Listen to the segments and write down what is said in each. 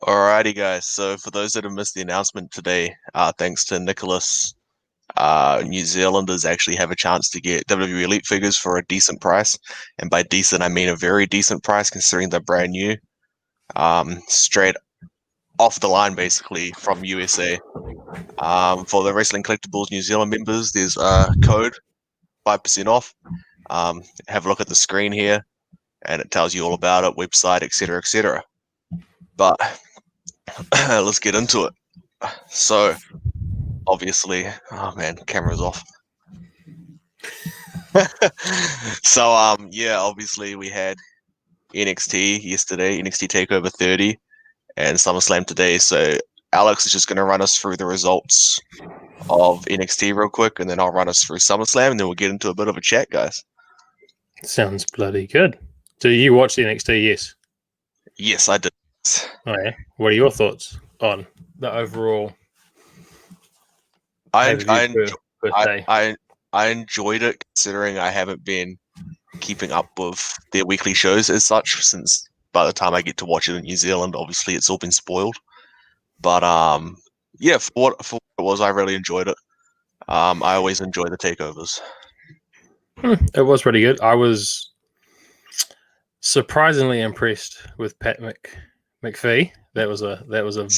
Alrighty, guys. So for those that have missed the announcement today, thanks to Nicholas, New Zealanders actually have a chance to get WWE Elite figures for a decent price, and by decent I mean a very decent price considering they're brand new, straight off the line basically from USA. For the Wrestling Collectibles New Zealand members, there's a code 5% off. Have a look at the screen here, and it tells you all about it, website, etc., etc. But let's get into it. So, obviously, oh man, camera's off. So, yeah, obviously we had NXT yesterday, NXT Takeover 30, and SummerSlam today. So, Alex is just going to run us through the results of NXT real quick, and then I'll run us through SummerSlam, and then we'll get into a bit of a chat, guys. Sounds bloody good. So you watched NXT, yes? Yes, I did. Oh, yeah. What are your thoughts on the overall? I day? enjoyed it considering I haven't been keeping up with their weekly shows as such since by the time I get to watch it in New Zealand, obviously it's all been spoiled. But yeah, for what it was, I really enjoyed it. I always enjoy the takeovers. It was pretty good. I was surprisingly impressed with Pat McPhee. That was a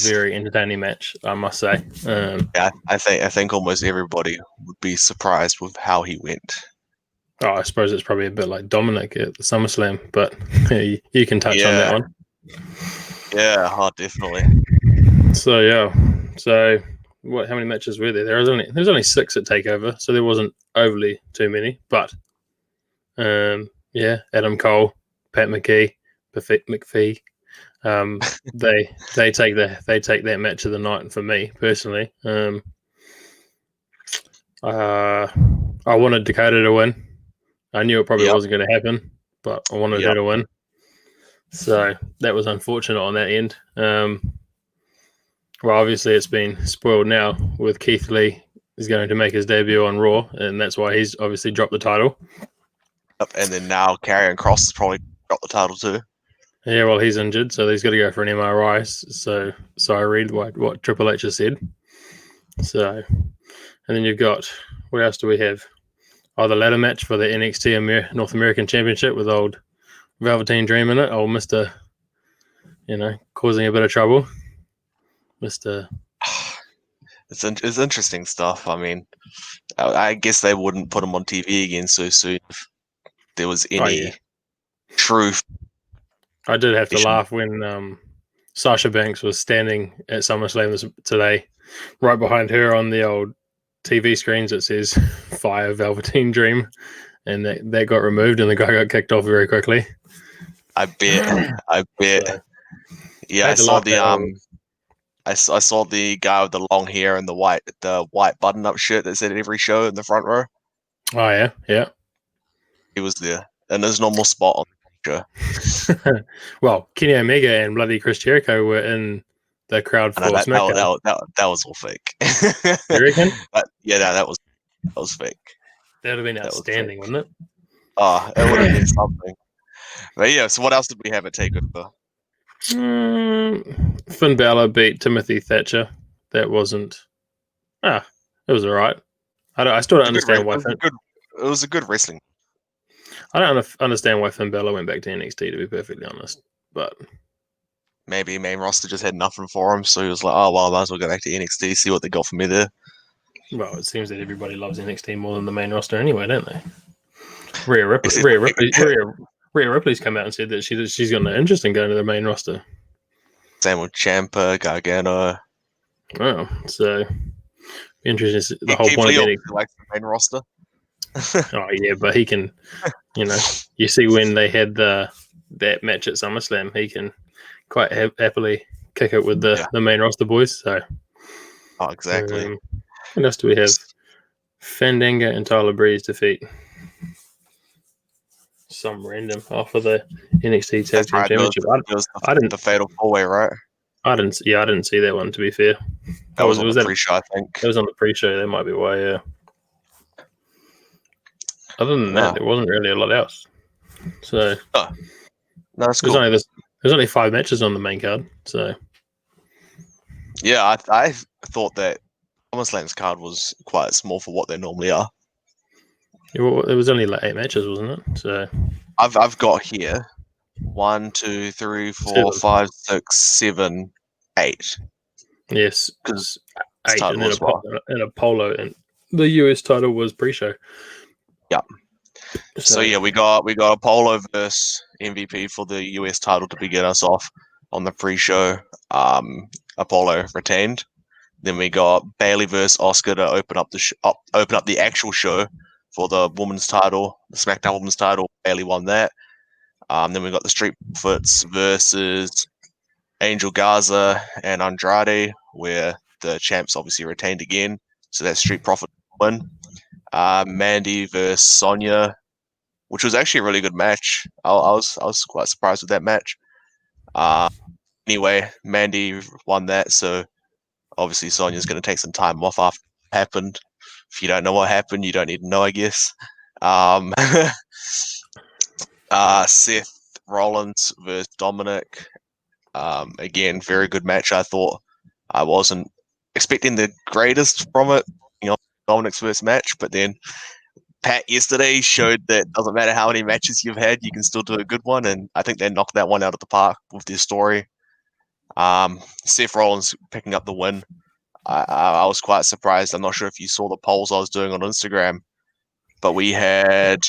very entertaining match, I must say. Yeah, I think almost everybody would be surprised with how he went. Oh, I suppose it's probably a bit like Dominic at the SummerSlam, but you can touch on that one. Yeah, definitely. So yeah, so how many matches were there? There was only 6 at Takeover, so there wasn't overly too many. But yeah, Adam Cole, Pat McPhee, they take that match of the night for me personally. I wanted Dakota to win. I knew it probably wasn't going to happen, but I wanted her to win. So that was unfortunate on that end. Well, obviously it's been spoiled now with Keith Lee is going to make his debut on Raw, and that's why he's obviously dropped the title. And then now Karrion Kross has probably dropped the title too. Yeah, well, he's injured, so he's got to go for an MRI. So I read what Triple H has said. So, and then you've got, what else do we have? Oh, the ladder match for the NXT North American Championship with old Velveteen Dream in it. Old Mr., causing a bit of trouble. Mr. It's interesting stuff. I mean, I guess they wouldn't put him on TV again so soon if there was any truth. I did have to laugh when Sasha Banks was standing at SummerSlam today, right behind her on the old TV screens. It says "Fire Velveteen Dream," and that got removed, and the guy got kicked off very quickly. I bet. So, yeah, I saw the I saw the guy with the long hair and the white button-up shirt that said every show in the front row. Oh yeah. He was there in his normal spot on the show. Well, Kenny Omega and bloody Chris Jericho were in the crowd for SmackDown. That was all fake. You reckon? Yeah, that was fake. That would have been outstanding, wouldn't it? Oh, it would have been something. But yeah, so what else did we have at Takeover? Finn Balor beat Timothy Thatcher. That wasn't. It was all right. I still don't understand why. It was a good wrestling. I don't understand why Finn Balor went back to NXT, to be perfectly honest. But maybe main roster just had nothing for him, so he was like, "Oh well, I might as well go back to NXT, see what they got for me there." Well, it seems that everybody loves NXT more than the main roster anyway, don't they? Rhea Ripley's come out and said that she's got no interest in going to the main roster. Same with Ciampa, Gargano. Wow, so interesting. The whole point of NXT likes the main roster. Oh yeah, but he can, you see when they had that match at SummerSlam, he can quite happily kick it with the main roster boys. So, exactly. What else do we have? Fandango and Tyler Breeze defeat some random off of the NXT Tag Team Championship. I didn't the Fatal 4-Way, right? I didn't see that one, to be fair. That was on the pre-show, I think. It was on the pre-show. That might be why. Yeah. Other than that, there wasn't really a lot else. So no, that's cool. There's only 5 matches on the main card. So Yeah, I thought that Summerslam's card was quite small for what they normally are. It was only like 8 matches, wasn't it? So I've got here 1, 2, 3, 4, 7. 5, 6, 7, 8 Yes, because it's it's 8, and title then as well. a polo, and the US title was pre-show. Yeah. So So yeah, we got Apollo versus MVP for the US title to begin us off on the pre-show. Apollo retained. Then we got Bailey versus Oscar to open up the actual show for the women's title, the SmackDown women's title. Bailey won that. Then we got the Street Profits versus Angel Garza and Andrade, where the champs obviously retained again. So that Street Profit win. Mandy versus Sonya, which was actually a really good match. I was quite surprised with that match. Uh, anyway, Mandy won that, so obviously Sonya's going to take some time off after it happened. If you don't know what happened, you don't need to know, I guess. Um, Seth Rollins versus Dominic. Again, very good match. I thought I wasn't expecting the greatest from it, Dominic's first match, but then Pat yesterday showed that it doesn't matter how many matches you've had, you can still do a good one, and I think they knocked that one out of the park with their story. Seth Rollins picking up the win. I was quite surprised. I'm not sure if you saw the polls I was doing on Instagram, but we had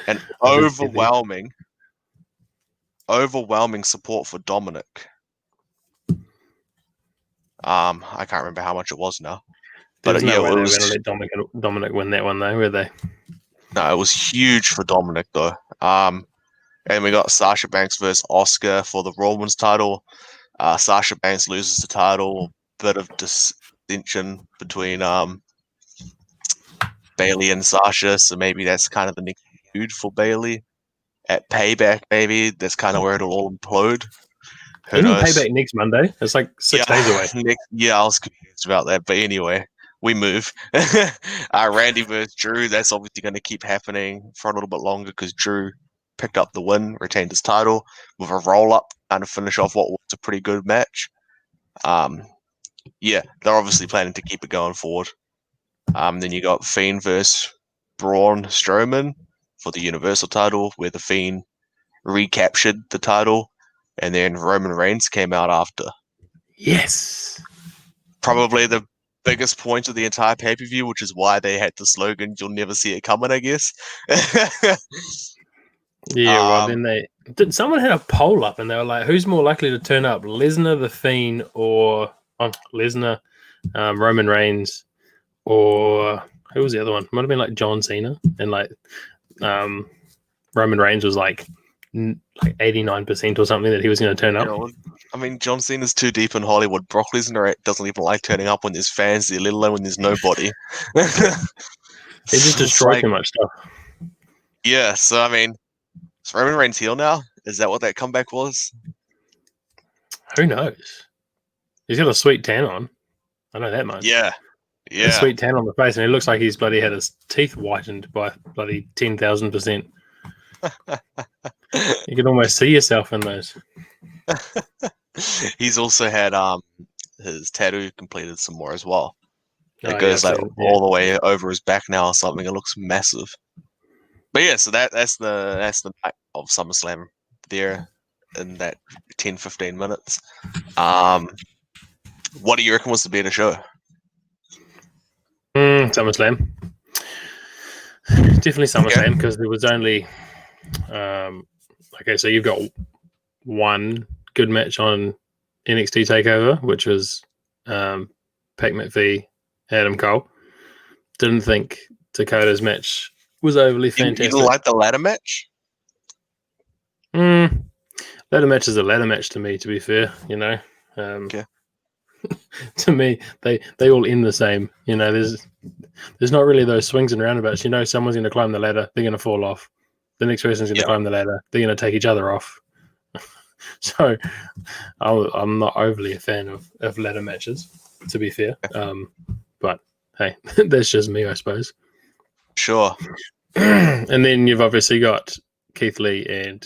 an I did see the. overwhelming support for Dominic. I can't remember how much it was now, There but was yeah, no it way they were going to was let Dominic win that one, though, were they? no, it was huge for Dominic though. And we got Sasha Banks versus Oscar for the Raw Women's title. Sasha Banks loses the title. Bit of dissension between Bailey and Sasha, so maybe that's kind of the next feud for Bailey at Payback. Maybe that's kind of where it'll all implode. Who Isn't knows? Payback next Monday? It's like 6 days Yeah, away. yeah, I was confused about that, but anyway, we move. Randy versus Drew. That's obviously going to keep happening for a little bit longer because Drew picked up the win, retained his title with a roll up, kind of finish off what was a pretty good match. Um, yeah, they're obviously planning to keep it going forward. Then you got Fiend versus Braun Strowman for the Universal title, where the Fiend recaptured the title, and then Roman Reigns came out after. Yes. Probably the biggest point of the entire pay per view, which is why they had the slogan "You'll never see it coming." I guess. Yeah, well, then someone had a poll up and they were like, who's more likely to turn up, Lesnar, The Fiend, or Lesnar, Roman Reigns, or who was the other one? Might have been like John Cena, and like Roman Reigns was like 89% or something that he was going to turn up. I mean, John Cena's too deep in Hollywood. Brock Lesnar doesn't even like turning up when there's fans there, let alone when there's nobody. He just destroyed too much stuff. Yeah, so I mean, is Roman Reigns heel now? Is that what that comeback was? Who knows? He's got a sweet tan on. I know that much. Yeah. A sweet tan on the face, and it looks like he's bloody had his teeth whitened by bloody 10,000%. You can almost see yourself in those. He's also had his tattoo completed some more as well. It Yeah, goes like all the way over his back now or something. It looks massive. But yeah, so that's the night of SummerSlam there in that 10-15 minutes. What do you reckon was the better show? SummerSlam. Definitely SummerSlam, because there was only okay, so you've got one good match on NXT TakeOver, which was Pat McPhee, Adam Cole. Didn't think Dakota's match was overly fantastic. You didn't like the ladder match? Ladder match is a ladder match to me, to be fair, you know. To me, they all end the same. You know, there's not really those swings and roundabouts. You know, someone's going to climb the ladder, they're going to fall off. The next person's going to climb the ladder, they're going to take each other off. So I'm not overly a fan of ladder matches, to be fair. But hey, that's just me, I suppose. Sure. And then you've obviously got Keith Lee and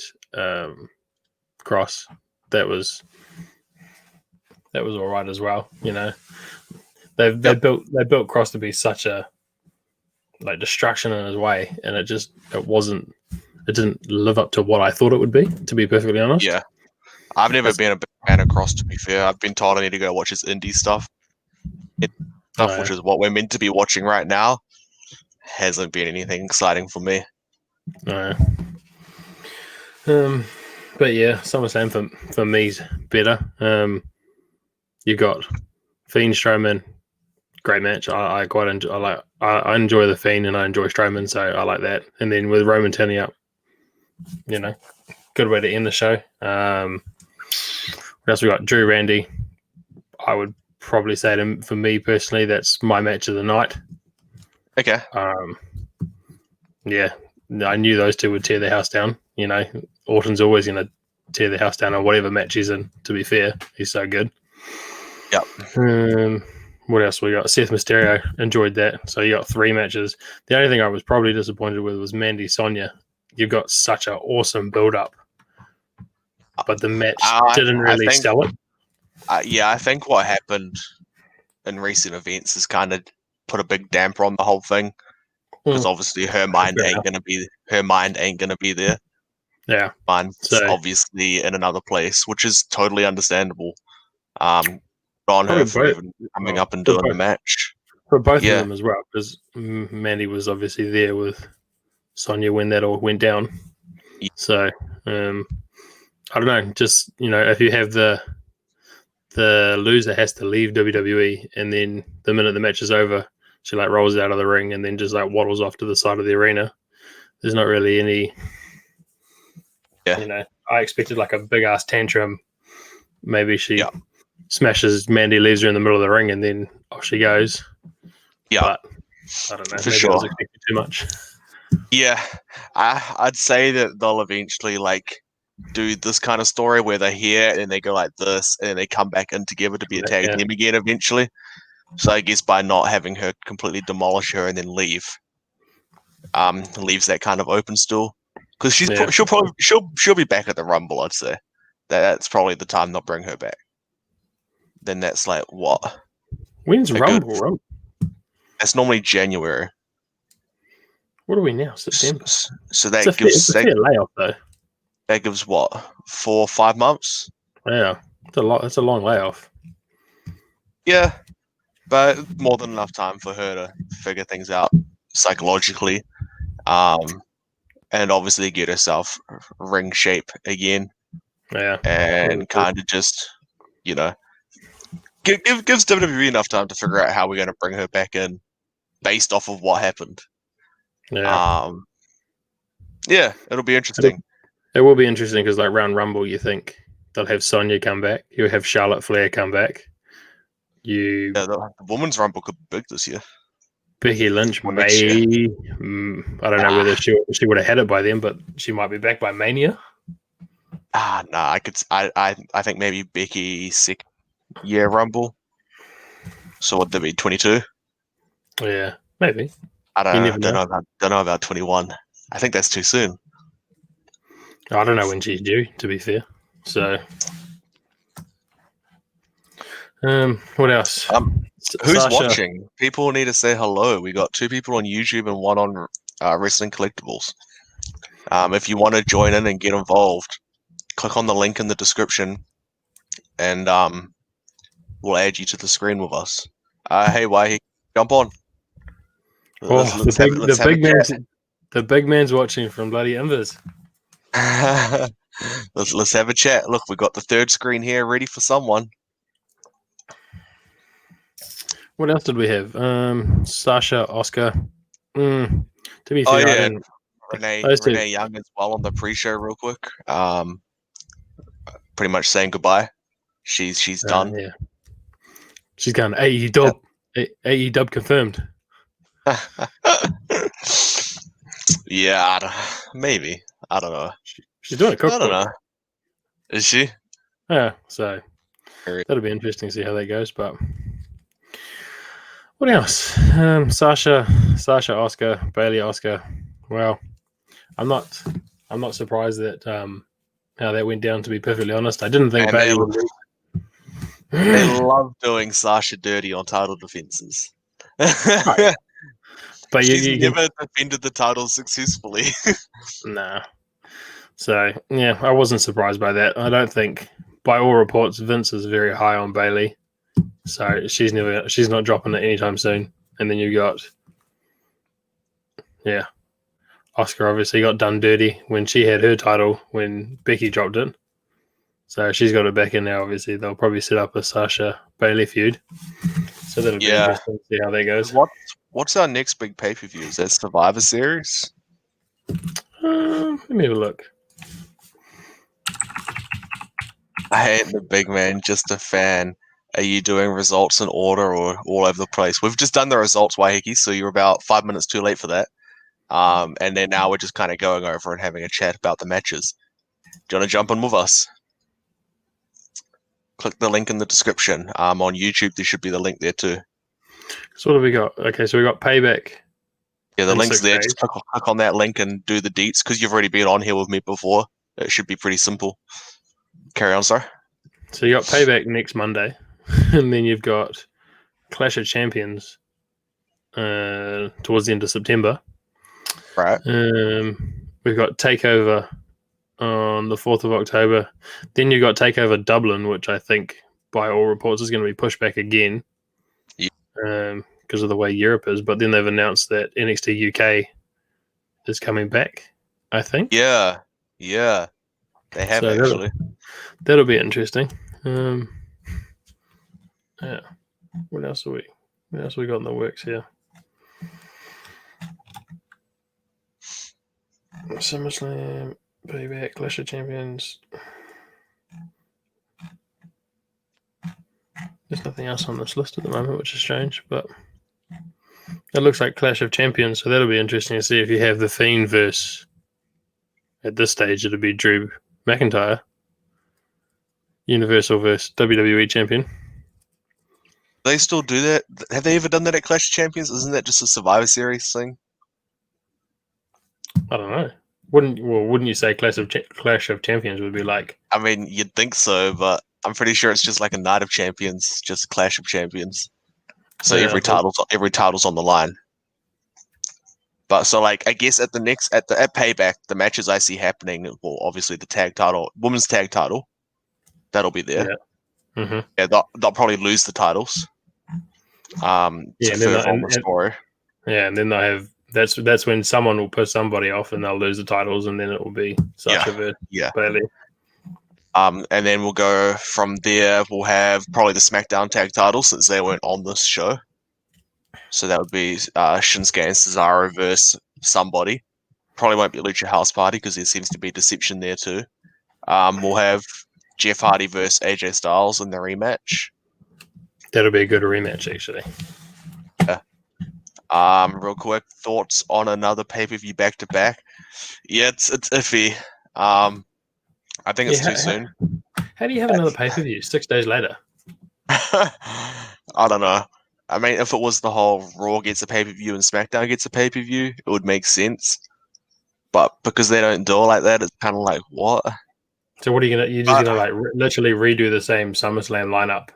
Cross. That was that was all right as well. They built Cross to be such a destruction in his way, and it didn't live up to what I thought it would be. To be perfectly honest, Yeah, I've never been a big fan of Cross. To be fair, I've been told I need to go watch his indie stuff, which is what we're meant to be watching right now. Hasn't been anything exciting for me. No. But yeah, SummerSlam for me's better. You got Fiend Strowman, great match. I quite enjoy. I enjoy the Fiend and I enjoy Strowman, so I like that. And then with Roman turning up, good way to end the show. What else we got? Drew Randy. I would probably say for me personally, that's my match of the night. Okay. Yeah, I knew those two would tear the house down. Orton's always going to tear the house down on whatever match he's in. To be fair, he's so good. Yep. What else we got? Seth Mysterio, enjoyed that. So you got 3 matches. The only thing I was probably disappointed with was Mandy Sonya. You got such an awesome build up, but the match didn't really sell it. I think what happened in recent events has kind of put a big damper on the whole thing, because obviously her mind ain't gonna be there. Yeah, mine's obviously in another place, which is totally understandable. On her for even coming up and doing the match for both of them as well, because Mandy was obviously there with Sonya when that all went down. Yeah. So I don't know, just if you have the loser has to leave WWE, and then the minute the match is over, she rolls out of the ring and then just waddles off to the side of the arena. There's not really any. Yeah. I expected a big ass tantrum. Maybe she smashes Mandy, leaves her in the middle of the ring, and then off she goes. Yeah, but I don't know. For maybe sure. I was expecting too much. Yeah, I'd say that they'll eventually do this kind of story where they're here and they go like this, and then they come back in together to be a tag team again eventually. So I guess by not having her completely demolish her and then leave, leaves that kind of open still, because she'll be back at the Rumble. I'd say that's probably the time they'll bring her back. Then that's what? When's Rumble? That's normally January. What are we now? September. So that gives a fair layoff though. That gives what, 4 or 5 months? Yeah, it's a lot. It's a long layoff. Yeah, but more than enough time for her to figure things out psychologically, and obviously get herself ring shape again. Yeah, and kind of just gives WWE enough time to figure out how we're going to bring her back in based off of what happened. Yeah, it'll be interesting. It will be interesting because round Rumble, you think they'll have Sonya come back, you'll have Charlotte Flair come back. The Women's Rumble could be big this year. Becky Lynch may. I don't know whether she would have had it by then, but she might be back by Mania. I think maybe Becky second year Rumble. So would there be 22? Yeah, maybe. I don't know about 21. I think that's too soon. I don't know when she's due, to be fair. So, what else? Who's watching? People need to say hello. We got 2 people on YouTube and 1 on Wrestling Collectibles. If you want to join in and get involved, click on the link in the description, and we'll add you to the screen with us. Hey, why jump on? The big man's watching from bloody Invers. Let's have a chat. Look, we got the 3rd screen here ready for someone. What else did we have? Sasha, Oscar. To be fair, Renee Young as well on the pre-show real quick. Pretty much saying goodbye. She's done. Yeah. She's gone. AE dub. AE dub confirmed. Yeah, maybe. I don't know. She's doing a cookbook. I don't know. Is she? Yeah, so that'll be interesting to see how that goes. But what else? Sasha, Oscar, Bailey, Oscar. Well, I'm not surprised that how that went down. To be perfectly honest, I didn't think Bailey would lose. They love doing Sasha dirty on title defenses. Oh, yeah. But She's you can never defended the title successfully. nah. So yeah, I wasn't surprised by that. I don't think, by all reports, Vince is very high on Bailey, so she's not dropping it anytime soon. And then you got Oscar obviously got done dirty when she had her title when Becky dropped it. So she's got it back in now. Obviously, they'll probably set up a Sasha Bailey feud. So that'll be interesting to see how that goes. What's our next big pay-per-view? Is that Survivor Series? Let me have a look. I ain't the big man, just a fan. Are you doing results in order or all over the place? We've just done the results, Waiheke, so you're about 5 minutes too late for that. And then now we're just kind of going over and having a chat about the matches. Do you want to jump in with us? Click the link in the description. On YouTube, there should be the link there too. So what have we got? Okay, so we got Payback. Yeah, the in link's 6 there. days. Just click on that link and do the deets because you've already been on here with me before. It should be pretty simple. Carry on, sir. So you got Payback next Monday, and then you've got Clash of Champions towards the end of September. Right. We've got Takeover on the 4th of October. Then you've got Takeover Dublin, which I think, by all reports, is going to be pushed back again. Yeah. Because of the way Europe is. But then they've announced that NXT UK is coming back, I think. Yeah. They have So actually. That'll be interesting. Yeah. What else we got in the works here? Summerslam, Payback, Clash of Champions. There's nothing else on this list at the moment, which is strange, but it looks like Clash of Champions, so that'll be interesting to see if you have the Fiend versus, at this stage, it'll be Drew McIntyre, Universal versus WWE Champion. They still do that? Have they ever done that at Clash of Champions? Isn't that just a Survivor Series thing? I don't know. Wouldn't you say Clash of Champions would be like? I mean, you'd think so, but I'm pretty sure it's just like a Night of Champions, just Clash of Champions. So Yeah, every title's on the line. But so like I guess at Payback, the matches I see happening, well, obviously the tag title, women's tag title, that'll be there. Yeah. Mm-hmm. Yeah, they'll probably lose the titles. To further on the story. Yeah, and then they have that's when someone will piss somebody off and they'll lose the titles, and then it will be Sasha versus Bailey. And then we'll go from there. We'll have probably the SmackDown tag titles since they weren't on this show. So that would be Shinsuke and Cesaro versus somebody. Probably won't be Lucha House Party because there seems to be deception there too. We'll have Jeff Hardy versus AJ Styles in the rematch. That'll be a good rematch, actually. Yeah. Real quick, thoughts on another pay-per-view back-to-back? Yeah, it's iffy. I think it's too soon. How do you have another pay-per-view 6 days later? I don't know. I mean, if it was the whole Raw gets a pay-per-view and SmackDown gets a pay-per-view, it would make sense. But because they don't do it like that, it's kind of like, what? So what are you gonna? You're just gonna like literally redo the same SummerSlam lineup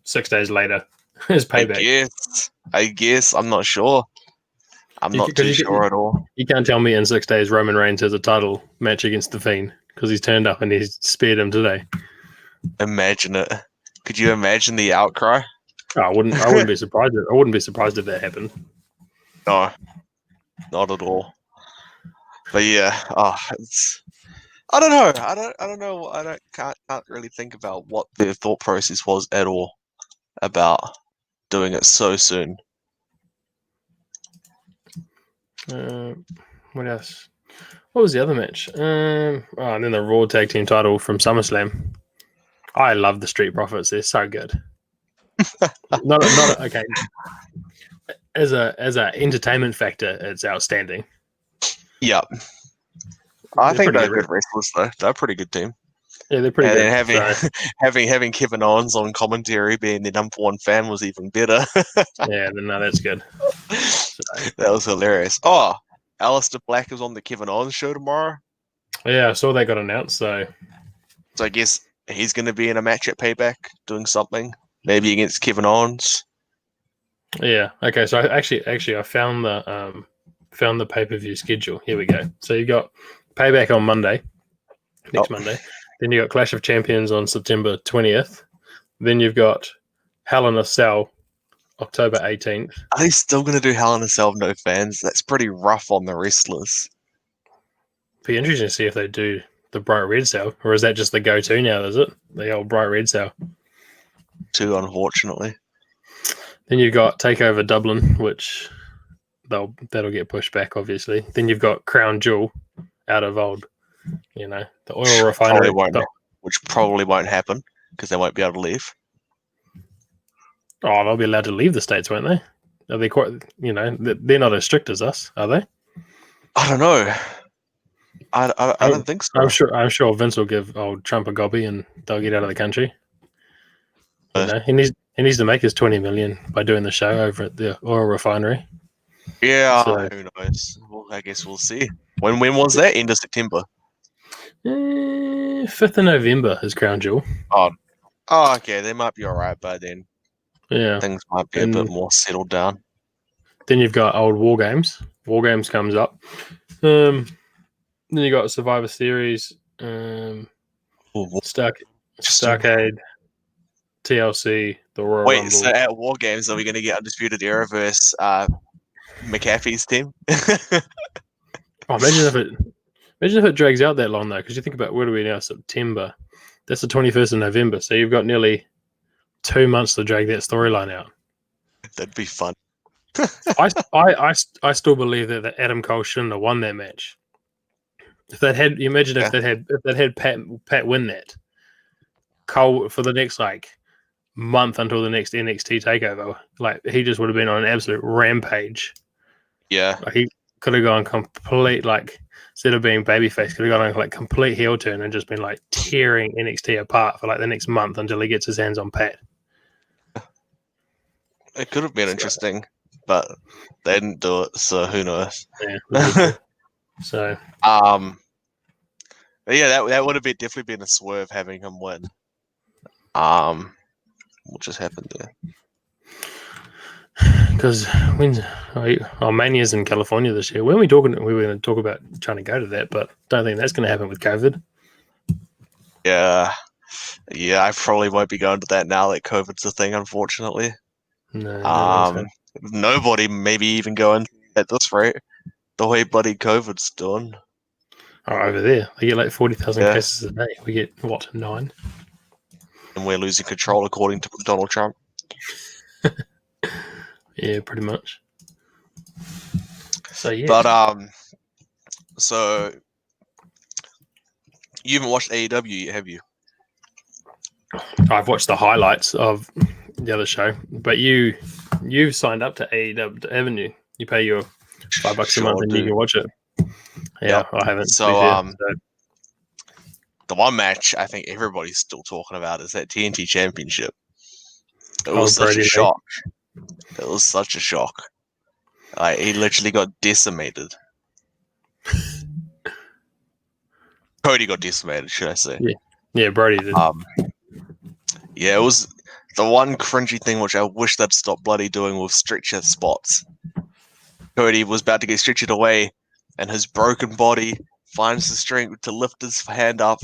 6 days later as Payback? I guess. I'm not sure. I'm not too sure at all. You can't tell me in 6 days Roman Reigns has a title match against The Fiend because he's turned up and he's spared him today. Imagine it. Could you imagine the outcry? Oh, I wouldn't be surprised. I wouldn't be surprised if that happened. No, not at all. But yeah, I don't know. I don't know. Can't really think about what their thought process was at all about doing it so soon. What else? What was the other match? And then the Raw Tag Team title from SummerSlam. I love the Street Profits. They're so good. not okay. As a entertainment factor, it's outstanding. Yeah, I think they're good wrestlers though. They're a pretty good team. Yeah, they're pretty good. And having Kevin Owens on commentary being the number one fan was even better. Yeah, no, that's good. That was hilarious. Oh, Aleister Black is on the Kevin Owens show tomorrow. Yeah, I saw that got announced. So I guess he's going to be in a match at Payback doing something, maybe against Kevin Owens. Yeah. Okay. So I found the pay-per-view schedule. Here we go. So you got Payback on Monday, next Monday. Then you got Clash of Champions on September 20th. Then you've got Hell in a Cell, October 18th. Are they still going to do Hell in a Cell with no fans? That's pretty rough on the wrestlers. Be interesting to see if they do the Bright Red Cell, or is that just the go-to now? Is it the old Bright Red Cell? Too, unfortunately. Then you've got Takeover Dublin, which that'll get pushed back, obviously. Then you've got Crown Jewel out of old, the oil refinery, which probably won't happen because they won't be able to leave. Oh, they'll be allowed to leave the States, won't they? Are they quite? They're not as strict as us, are they? I don't know. I don't think so. I'm sure Vince will give old Trump a gobby and they'll get out of the country. He needs to make his 20 million by doing the show over at the oil refinery. Yeah, who knows? Well, I guess we'll see. When was that? End of September. 5th of November is Crown Jewel. Oh, okay. They might be all right by then. Yeah, things might be a bit more settled down. Then you've got old War Games. War Games comes up. Then you got Survivor Series, Starcade, TLC, the Royal Rumble. Wait, so at War Games, are we going to get Undisputed Era versus McAfee's team? Imagine if it drags out that long, though, because you think about where are we now? September. That's the 21st of November, so you've got nearly 2 months to drag that storyline out. That'd be fun. I still believe that Adam Cole shouldn't have won that match. If they'd had Pat win that, Cole for the next month until the next NXT takeover, he just would have been on an absolute rampage. Yeah, he could have gone complete instead of being babyface, could have gone on complete heel turn and just been tearing NXT apart for the next month until he gets his hands on Pat. It could have been interesting, but they didn't do it, so who knows? Yeah. So, yeah, that would have definitely been a swerve having him win. What just happened there? Because Mania's in California this year. When we were going to talk about trying to go to that, but don't think that's going to happen with COVID. Yeah, I probably won't be going to that now that COVID's a thing, unfortunately. No, nobody maybe even going at this rate. The way bloody COVID's doing. Oh, over there, they get 40,000 cases a day. We get 9? And we're losing control, according to Donald Trump. Yeah, pretty much. So yeah. But so you haven't watched AEW yet, have you? I've watched the highlights of the other show, but you've signed up to AEW, haven't you? You pay your $5 a month and you can watch it. Yeah, I haven't. So the one match I think everybody's still talking about is that TNT Championship. It was such a shock. It was such a shock. He literally got decimated. Cody got decimated, should I say? Yeah, Brody did. Yeah, it was the one cringy thing which I wish they'd stop bloody doing with stretcher spots. Cody was about to get stretchered away, and his broken body finds the strength to lift his hand up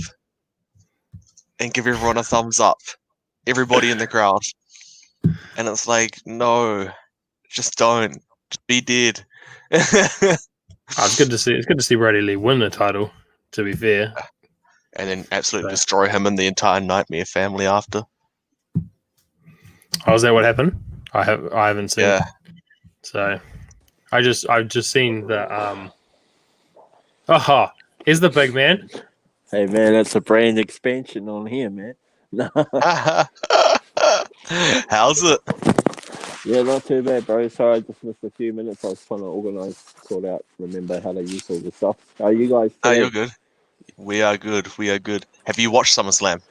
and give everyone a thumbs up. Everybody in the crowd. And it's no, just don't. Just be dead. It's good to see. It's good to see Brady Lee win the title. To be fair, and then absolutely destroy him and the entire Nightmare family after. Oh, is that what happened? I haven't seen. Yeah. It. So, I've just seen the here's the big man. Hey man, that's a brand expansion on here, man. How's it? Yeah, not too bad, bro. Sorry, I just missed a few minutes. I was trying to sort out, remember how to use all the stuff. Are you guys? Oh, you're good. We are good. Have you watched SummerSlam?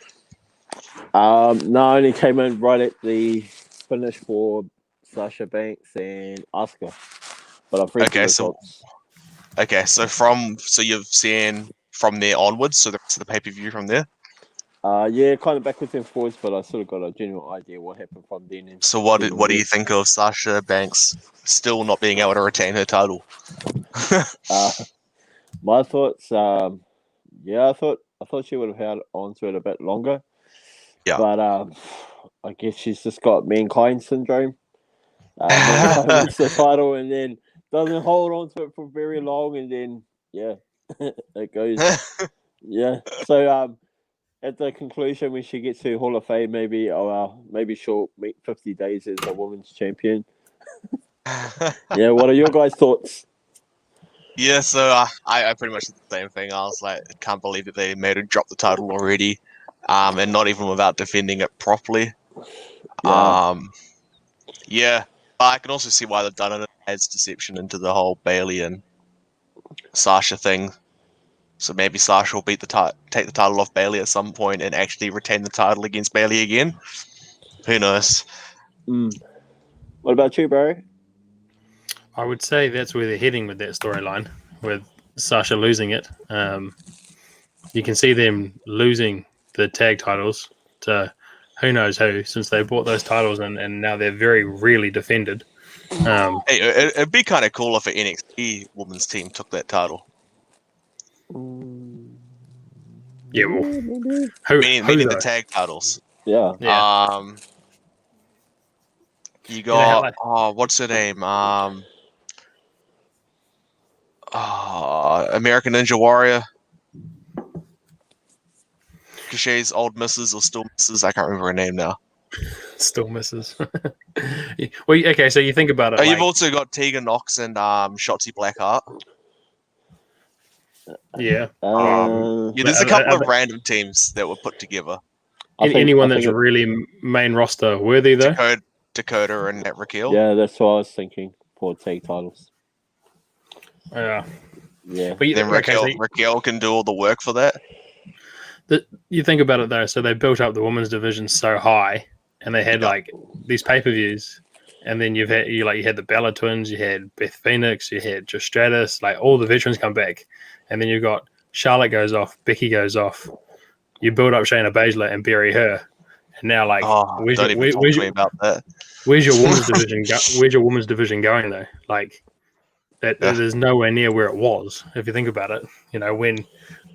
No, I only came in right at the finish for Sasha Banks and Asuka. But I've read the results. So you've seen from there onwards, so the rest of the pay-per-view from there? Yeah, kind of backwards and forwards, but I sort of got a general idea what happened from then. And So what then do you onwards. think of Sasha Banks still not being able to retain her title? My thoughts, yeah, I thought she would have held on to it a bit longer. Yeah. But I guess she's just got mankind syndrome. Mankind wins the title and then doesn't hold on to it for very long, and then it goes. Yeah. So at the conclusion, when she gets to Hall of Fame, maybe maybe she'll meet 50 days as a women's champion. Yeah. What are your guys' thoughts? Yeah, so I pretty much did the same thing. I was like, I can't believe that they made her drop the title already, and not even without defending it properly. Yeah. Yeah, but I can also see why they've done it. It adds deception into the whole Bailey and Sasha thing. So maybe Sasha will take the title off Bailey at some point and actually retain the title against Bailey again. Who knows? What about you, bro? I would say that's where they're heading with that storyline, with Sasha losing it. You can see them losing the tag titles to who knows who, since they bought those titles and now they're very rarely defended. Hey, it'd be kind of cool if an NXT women's team took that title. Yeah, well, Maybe. Meaning the tag titles. Yeah. You got like, what's her name? American Ninja Warrior. Cachet's old missus or still missus. I can't remember her name now. still misses. Well, okay, so you think about it. You've also got Tegan Knox and Shotzi Blackheart. Yeah. There's a couple of random teams that were put together. Anyone that's really main roster worthy, though? Dakota and Nat Raquel. Yeah, that's what I was thinking for tag titles. Yeah. Yeah. But then Raquel can do all the work for that. You think about it, though. So they built up the women's division so high, and they had like these pay-per-views, and then you had the Bella Twins, you had Beth Phoenix, you had Trish Stratus, like all the veterans come back, and then you've got Charlotte goes off, Becky goes off. You build up Shayna Baszler and bury her, and now like don't even talk to me about that. Where's your women's division? Where's your women's division going though? Like that, there's nowhere near where it was. If you think about it, when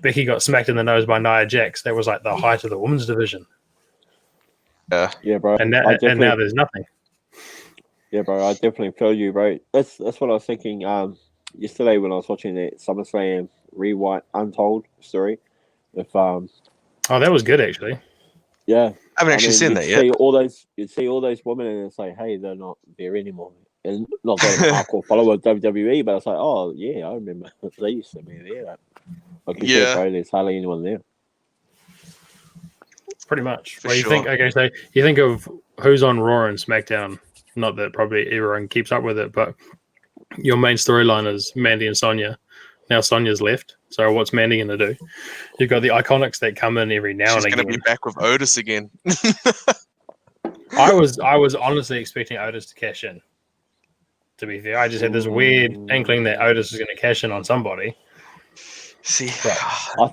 Becky got smacked in the nose by Nia Jax, that was like the height of the women's division. Yeah, bro. And now there's nothing. Yeah, bro. I definitely feel you, bro. That's what I was thinking. Yesterday when I was watching the Summerslam Rewind Untold story, with that was good actually. Yeah, I haven't actually seen that yet. You'd see all those women, and it's like, hey, they're not there anymore. And not that I'm a hardcore follower of WWE, but it's like, oh yeah, I remember they used to be there. I can see, bro, there's hardly anyone there. Pretty much. Well, you think of who's on Raw and SmackDown. Not that probably everyone keeps up with it, but your main storyline is Mandy and Sonya. Now Sonya's left, so what's Mandy going to do? You've got the Iconics that come in every now and again. She's going to be back with Otis again. I was honestly expecting Otis to cash in. To be fair, I just had this weird inkling that Otis is going to cash in on somebody. See, I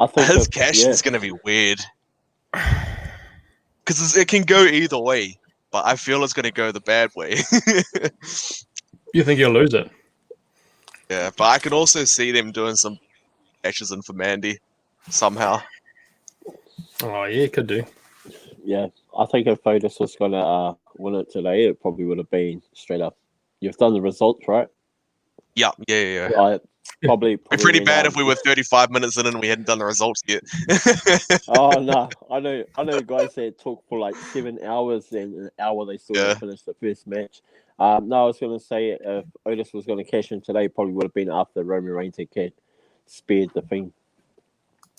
think his cash is going to be weird because it can go either way, but I feel it's going to go the bad way. You think he'll lose it? Yeah, but I can also see them doing some cashes in for Mandy somehow. Oh yeah, could do. Yeah, I think if Otis was going to win it today, it probably would have been straight up. You've done the results, right? Yeah. Probably pretty bad if we were 35 minutes in and we hadn't done the results yet. Oh no, I know guys that talk for like 7 hours, and an hour they still didn't finish the first match. No, I was going to say if Otis was going to cash in today, probably would have been after Roman Reigns had spared the thing.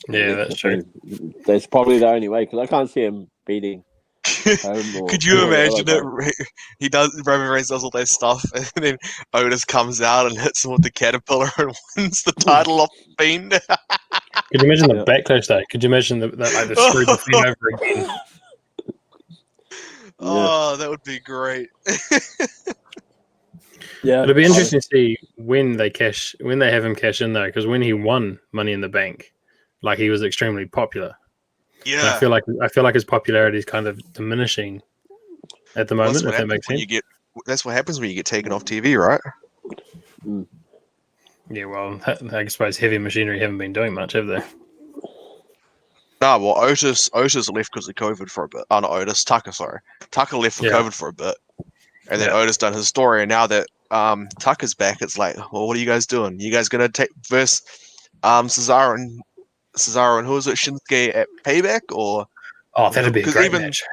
Yeah, that's true. That's probably the only way, because I can't see him beating. Could you imagine it? Roman Reigns does all that stuff, and then Otis comes out and hits him with the caterpillar and wins the title off Fiend. Could you imagine the backlash though? Could you imagine that they screwed the Fiend over again? Oh, that would be great. Yeah, it'll be interesting to see when they have him cash in though, because when he won Money in the Bank, like he was extremely popular. And Yeah. I feel like his popularity is kind of diminishing at the moment. If that makes sense. That's what happens when you get taken off TV, right? Mm. Yeah, well, I suppose Heavy Machinery haven't been doing much, have they? No, well, Otis left because of COVID for a bit. Oh, not Otis, Tucker, sorry. Tucker left for COVID for a bit. And then Otis done his story, and now that Tucker's back, it's like, well, what are you guys doing? You guys gonna take verse Cesaro and who is it, Shinsuke at Payback? Or that'd be a great match.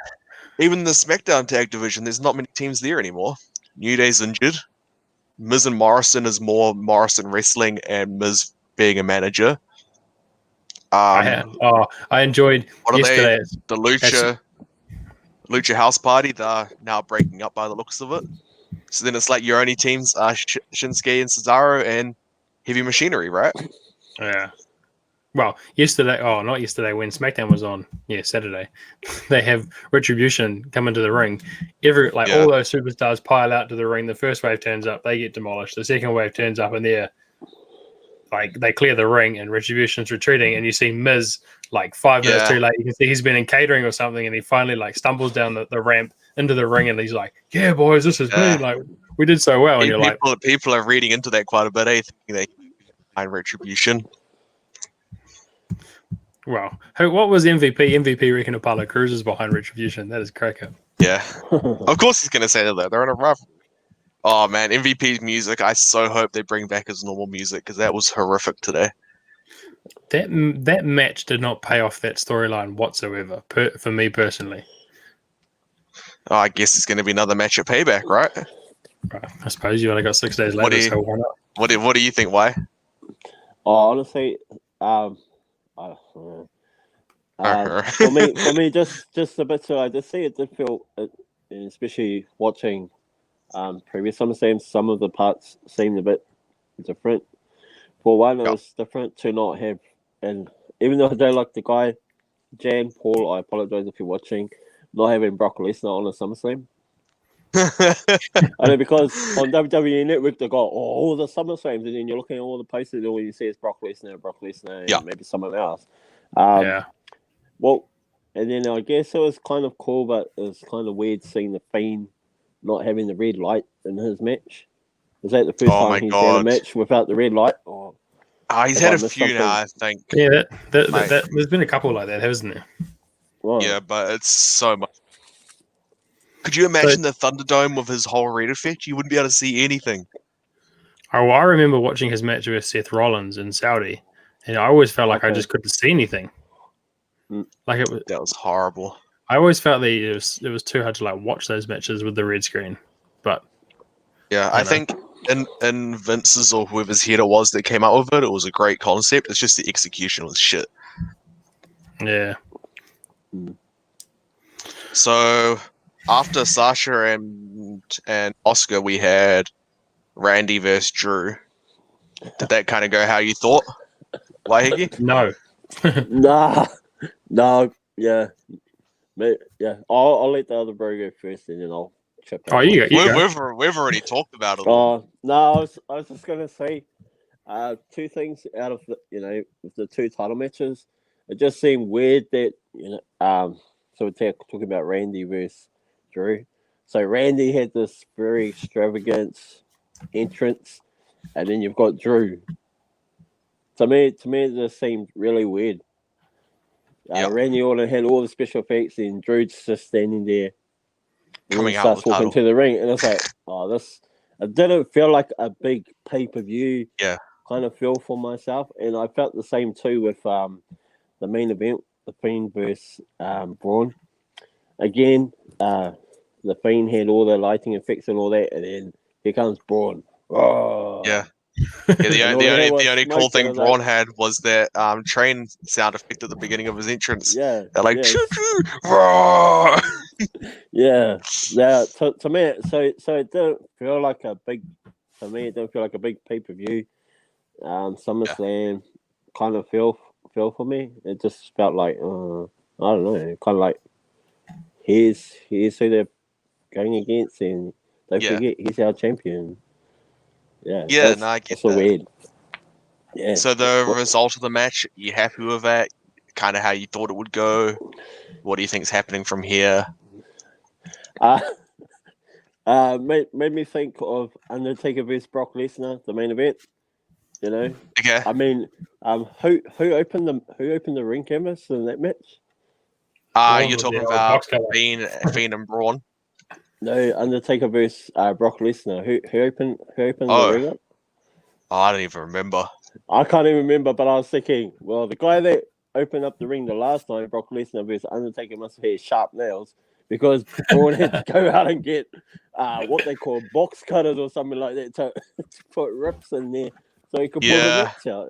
Even the SmackDown tag division, there's not many teams there anymore. New Day's injured. Miz and Morrison is more Morrison wrestling and Miz being a manager. I enjoyed what are yesterday. They? The Lucha House Party. They're now breaking up by the looks of it. So then it's like your only teams are Shinsuke and Cesaro and Heavy Machinery, right? Yeah. Well, yesterday. Oh, not yesterday. When SmackDown was on, Saturday. They have Retribution come into the ring. All those superstars pile out to the ring. The first wave turns up, they get demolished. The second wave turns up, and they clear the ring, and Retribution's retreating. And you see Miz 5 minutes too late. You can see he's been in catering or something, and he finally stumbles down the ramp into the ring, and he's like, "Yeah, boys, this is me. We did so well." And people are reading into that quite a bit. Thinking they find Retribution. Wow. What was MVP? MVP reckon Apollo Crews is behind Retribution. That is cracker. Yeah. Of course he's going to say that. They're in a rough. Oh, man. MVP's music. I so hope they bring back his normal music because that was horrific today. That match did not pay off that storyline whatsoever, for me personally. Oh, I guess it's going to be another match at Payback, right? I suppose you only got 6 days later, so why not? What do you think? Why? Oh, honestly, for me, just a bit. So I just see it did feel, especially watching previous Summerslam, some of the parts seemed a bit different. For one, it was different to not have, and even though I don't like the guy, Jan Paul, I apologize if you're watching, not having Brock Lesnar on a SummerSlam. I know, because on WWE Network they got all the SummerSlams, and then you're looking at all the posters, and all you see is Brock Lesnar, and maybe someone else. Well, and then I guess it was kind of cool, but it was kind of weird seeing the Fiend not having the red light in his match. Was that the first time he's had a match without the red light? Or he's had a few now, I think. Yeah, there's been a couple like that, hasn't there? Wow. Yeah, but it's so much. Could you imagine the Thunderdome with his whole red effect? You wouldn't be able to see anything. Oh, I remember watching his match with Seth Rollins in Saudi, and I always felt like I just couldn't see anything. That was horrible. I always felt that it was too hard to watch those matches with the red screen. But yeah, I think in Vince's or whoever's head it was that came out with it, it was a great concept. It's just the execution was shit. Yeah. So after Sasha and Oscar, we had Randy versus Drew. Did that kind of go how you thought, Waiheke? No. No, yeah. I'll let the other bro go first, and then I'll chip in. Oh, you go. We've already talked about it. No, I was just gonna say, two things out of with the two title matches. It just seemed weird that so we're talking about Randy versus Drew. So Randy had this very extravagant entrance, and then you've got Drew. To me, it just seemed really weird. Randy Orton had all the special effects, and Drew's just standing there, coming out of the walking to the ring, and it's like, it didn't feel like a big pay-per-view. Kind of feel for myself, and I felt the same too with the main event, the Fiend versus Braun. Again, the Fiend had all the lighting effects and all that, and then here comes Braun. Oh. Yeah. The only cool thing Braun had was that train sound effect at the beginning of his entrance. Yeah. They're like, yes. choo choo. Yeah. To me, so it didn't feel like a big. To me, it didn't feel like a big pay-per-view. SummerSlam kind of feel for me. It just felt like I don't know, kind of like here's who they're going against, and don't forget he's our champion. Yeah, I get so that. weird. Yeah. So the result of the match, you happy with that? kind of how you thought it would go? What do you think's happening from here? Made me think of Undertaker vs Brock Lesnar, the main event. You know, Okay. I mean, who opened the ring canvas in that match? You're talking about Fiend and Braun. No, Undertaker vs Brock Lesnar. Who opened the ring up? Oh, I don't even remember. I can't even remember, but I was thinking, well, the guy that opened up the ring the last time, Brock Lesnar versus Undertaker, must have had sharp nails because Braun had to go out and get what they call box cutters or something like that to put rips in there so he could pull the match out.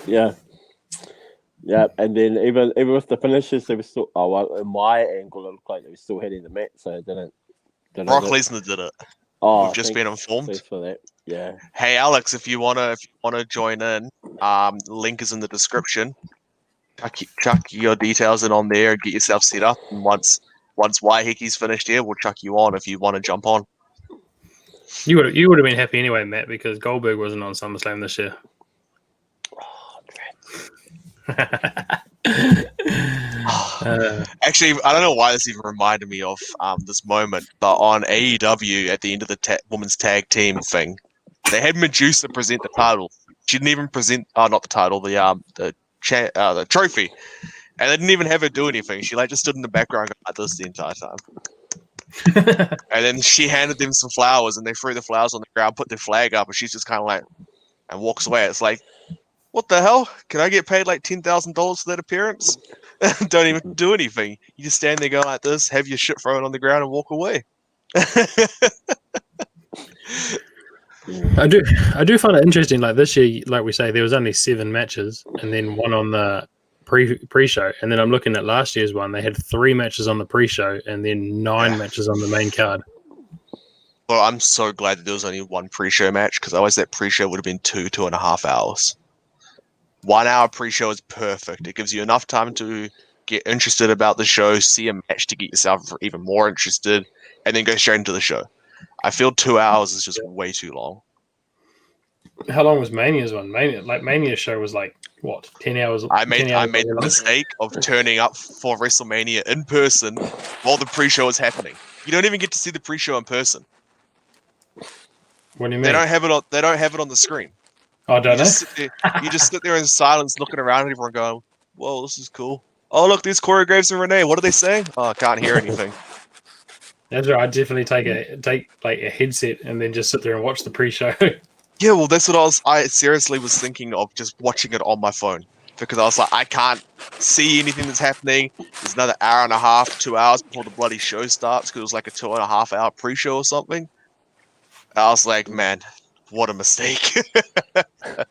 Yeah. Yeah, and then even with the finishes, they were still. Oh, well, in my angle, it looked like they were still hitting the mat, so it didn't. Brock Lesnar did it. Oh, we've just been informed. Thanks for that. Yeah. Hey, Alex, if you wanna join in, link is in the description. Chuck your details in on there and get yourself set up. And once Waihiki's finished here, we'll chuck you on if you want to jump on. You would have been happy anyway, Matt, because Goldberg wasn't on SummerSlam this year. Actually, I don't know why this even reminded me of this moment, but on AEW at the end of the women's tag team thing, they had Medusa present the title. She didn't even present, not the title, the trophy, and they didn't even have her do anything. She just stood in the background like this the entire time. And then she handed them some flowers, and they threw the flowers on the ground, put their flag up, and she's just kind of like, and walks away. It's like, what the hell? Can I get paid like $10,000 for that appearance? Don't even do anything. You just stand there going like this, have your shit thrown on the ground, and walk away. I do find it interesting. Like this year, like we say, there was only 7 matches, and then one on the pre-show. And then I'm looking at last year's one; they had 3 matches on the pre-show, and then 9 matches on the main card. Well, I'm so glad that there was only one pre-show match because otherwise that pre-show would have been 2.5 hours. 1 hour pre-show is perfect. It gives you enough time to get interested about the show, see a match to get yourself even more interested, and then go straight into the show. I feel 2 hours is just way too long. How long was Mania's one? Mania's show was like what, 10 hours? I made the mistake of turning up for WrestleMania in person while the pre-show is happening. You don't even get to see the pre-show in person. What do you mean? They don't have it on the screen. Oh, don't you just sit there in silence, looking around at everyone, going, "Whoa, this is cool." Oh, look, there's Corey Graves and Renee. What are they saying? Oh, I can't hear anything. That's right. I'd definitely take like a headset and then just sit there and watch the pre-show. Yeah, well, that's what I seriously was thinking of, just watching it on my phone, because I was like, I can't see anything that's happening. There's another hour and a half, 2 hours before the bloody show starts, because it was like a 2.5 hour pre-show or something. I was like, man, what a mistake. That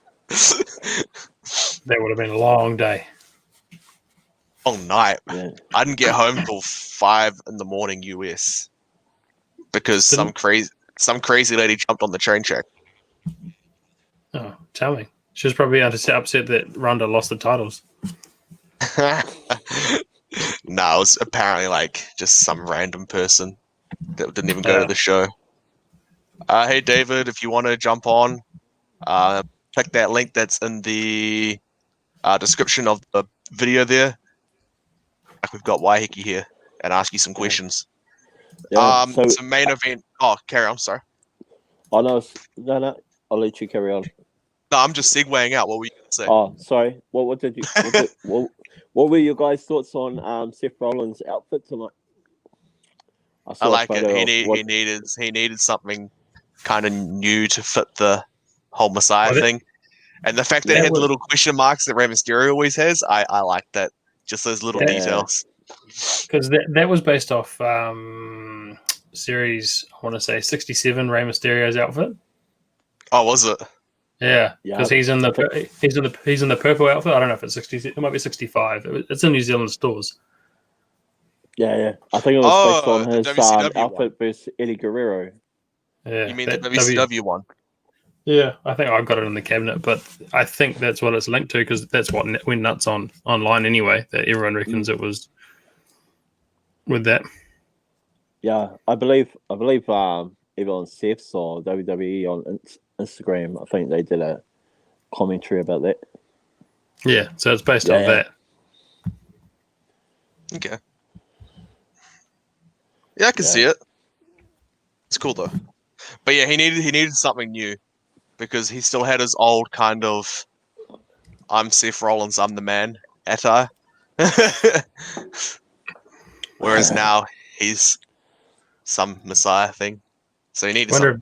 would have been a long day. Long night. Yeah. I didn't get home till 5 a.m. US because some crazy lady jumped on the train track. Oh, tell me. She was probably upset that Ronda lost the titles. No, it was apparently like just some random person that didn't even go to the show. Hey, David, if you want to jump on, click that link that's in the description of the video there. We've got Waihiki here and ask you some questions. Yeah, so main event. Oh, carry on. Sorry. Oh no. I'll let you carry on. No, I'm just segueing out. What were you going to say? Oh, sorry. What did you? What were your guys' thoughts on Seth Rollins' outfit tonight? I like it. He needed something kind of new to fit the whole Messiah thing, and the fact that it had the little question marks that Rey Mysterio always has. I like that. Just those little details. Because that was based off series, I want to say 67, Rey Mysterio's outfit. Oh, was it? Yeah, because he's in the purple outfit. I don't know if it's 60. It might be 65. It's in New Zealand stores. Yeah. I think it was based on his outfit one versus Eddie Guerrero. Yeah, you mean the WCW one? Yeah, I think I've got it in the cabinet, but I think that's what it's linked to because that's what went nuts online anyway. That everyone reckons it was with that. Yeah, I believe even on Seth's or WWE on Instagram, I think they did a commentary about that. Yeah, so it's based off that. Okay. Yeah, I can see it. It's cool though. But yeah, he needed something new because he still had his old kind of I'm Seth Rollins, I'm the man attire. Whereas now he's some messiah thing. So he needed something.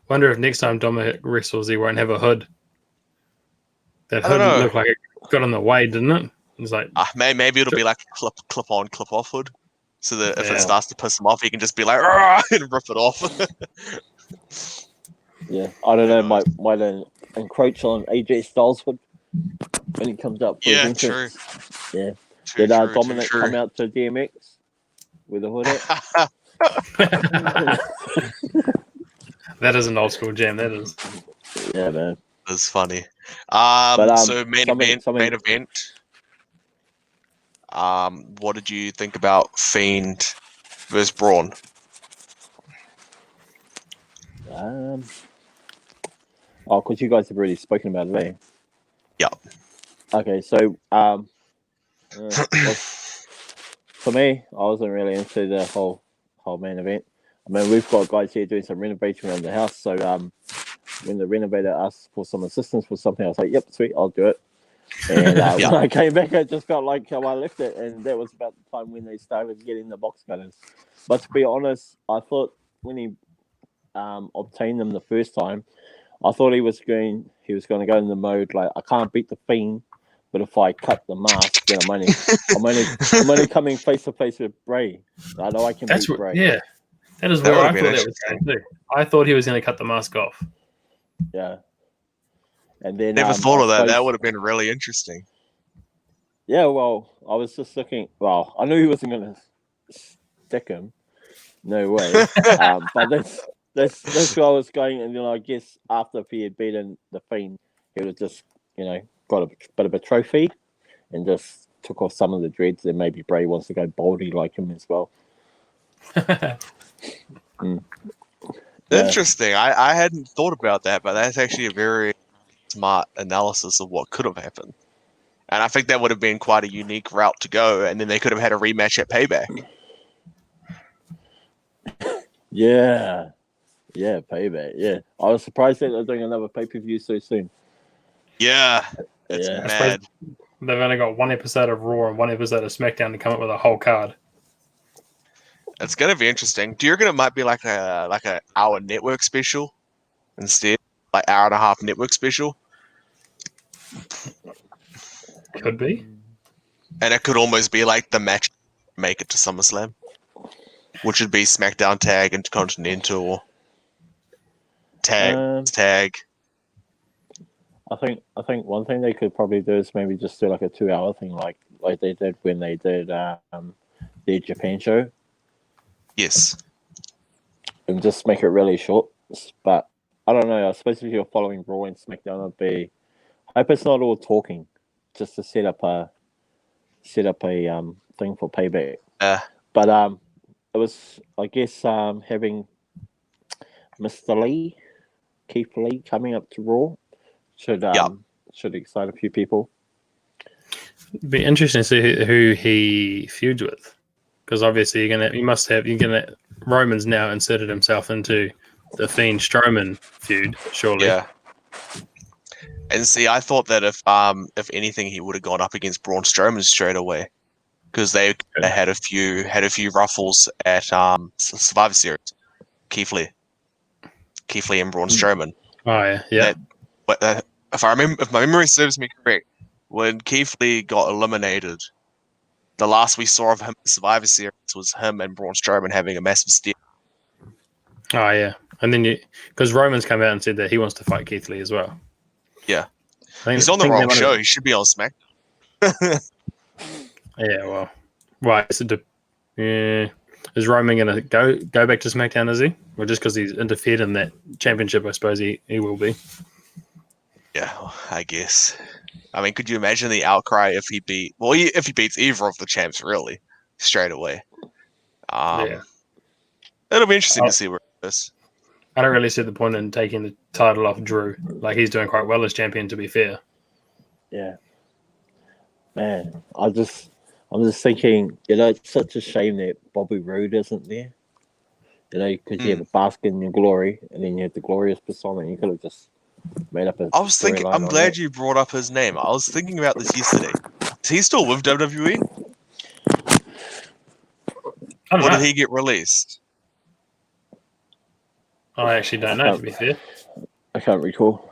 Wonder if next time Dominic wrestles, he won't have a hood. That I don't hood know. looked like it got in the way, didn't it? It's like maybe it'll be like clip on, clip off hood. So that if it starts to piss him off, he can just be like and rip it off. Yeah, I don't know. Might encroach on AJ Styles hood when he comes up for his entrance. True. Yeah. True, Did Dominic come out to DMX with a hood at? That is an old school jam. That is. Yeah, man. That's funny. So main event. What did you think about Fiend versus Braun? Because you guys have already spoken about it, eh? Yeah. Okay, so for me, I wasn't really into the whole main event. I mean, we've got guys here doing some renovation around the house, so when the renovator asked for some assistance for something, I was like, "Yep, sweet, I'll do it." And when I came back, I just felt like how I left it, and that was about the time when they started getting the box cutters. But to be honest, I thought when he obtained them the first time, I thought he was going to go in the mode like I can't beat the Fiend, but if I cut the mask, then I'm only coming face to face with Bray. I know I can beat Bray. Yeah, that is where I thought that was going too. I thought he was going to cut the mask off. Yeah, and then never thought of that. That would have been really interesting. Yeah, well, I was just looking. Well, I knew he wasn't going to stick him. No way. But that's where I was going, and then I guess after he had beaten the Fiend, he would have just got a bit of a trophy, and just took off some of the dreads. And maybe Bray wants to go baldy like him as well. Interesting. I hadn't thought about that, but that's actually a very smart analysis of what could have happened. And I think that would have been quite a unique route to go, and then they could have had a rematch at Payback. Yeah, Payback. Yeah, I was surprised that they're doing another pay-per-view so soon. Yeah, it's mad. They've only got one episode of Raw and one episode of SmackDown to come up with a whole card. It's gonna be interesting. Do you reckon it might be like a hour network special instead, like hour and a half network special? Could be. And it could almost be like the match make it to SummerSlam, which would be SmackDown tag, Intercontinental tag. I think one thing they could probably do is maybe just do like a 2-hour thing, like they did when they did their Japan show. Yes. And just make it really short. But I don't know. I suppose if you're following Raw and SmackDown, it'd be. I hope it's not all talking, just to set up a thing for Payback. But it was, I guess, having Mr. Keith Lee coming up to Raw should excite a few people. It'd be interesting to see who he feuds with, because obviously Roman's now inserted himself into the Fiend Strowman feud, surely. Yeah. And see, I thought that if anything, he would have gone up against Braun Strowman straight away, because they had a few ruffles at Survivor Series. Keith Lee and Braun Strowman. Oh yeah. If my memory serves me correct, when Keith Lee got eliminated, the last we saw of him in Survivor Series was him and Braun Strowman having a massive stare. Oh yeah, and then because Roman's come out and said that he wants to fight Keith Lee as well. Yeah, he's on the wrong show. He should be on SmackDown. Yeah, well, right. So is Roman going to go back to SmackDown? Is he? Or just because he's interfered in that championship? I suppose he will be. Yeah, I guess. I mean, could you imagine the outcry if he beats either of the champs really straight away? Yeah. It'll be interesting to see where it goes. I don't really see the point in taking the title off Drew. Like, he's doing quite well as champion, to be fair. Yeah. Man, I'm just thinking, it's such a shame that Bobby Roode isn't there. Because you have a Bask in your glory, and then you have the glorious persona, and you could have just made up a I was thinking. storyline I'm on glad that. you brought up his name. I was thinking about this yesterday. Is he still with WWE? I don't Or know. did he get released? I actually don't know, to be fair. I can't recall.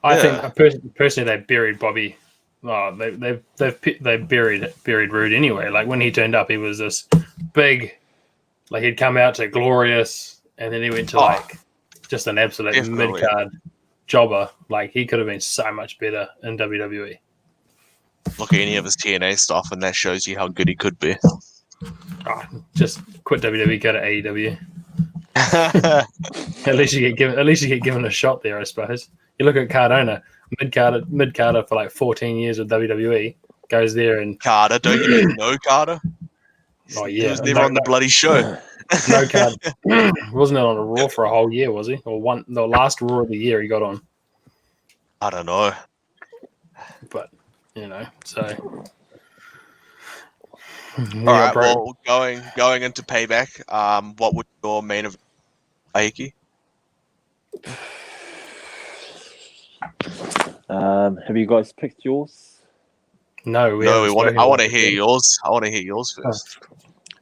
I Yeah. think personally they buried Bobby. Oh, they buried Rude anyway. Like, when he turned up, he was this big, like, he'd come out to glorious, and then he went to like just an absolute mid definitely. card jobber. Like, he could have been so much better in WWE. Look at any of his TNA stuff, and that shows you how good he could be. Oh, just quit WWE, go to AEW. At least you get given a shot there, I suppose. You look at Cardona, mid Carter for like 14 years with WWE, goes there and Carter, don't you even know Carter? oh He yeah, was never on the bloody show. no card. Wasn't it on a Raw for a whole year? Was he? Or the last Raw of the year he got on? I don't know. But so. All right. Well, going into Payback, what would your main event, Aiki? Have you guys picked yours? No, I want to hear yours. I want to hear yours first.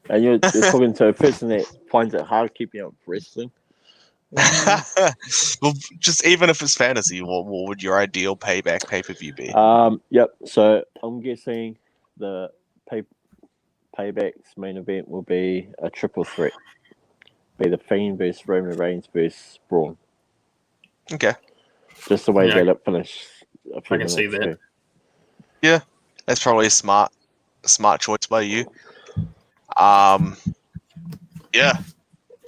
And you're talking to a person that finds it hard keeping up with wrestling. Well, just even if it's fantasy, what would your ideal Payback pay-per-view be? Yep. So I'm guessing the Payback's main event will be a triple threat. Be the Fiend versus Roman Reigns versus Braun. Okay. Just the way that it finished. I can see that. Ago. Yeah, that's probably a smart choice by you. Yeah,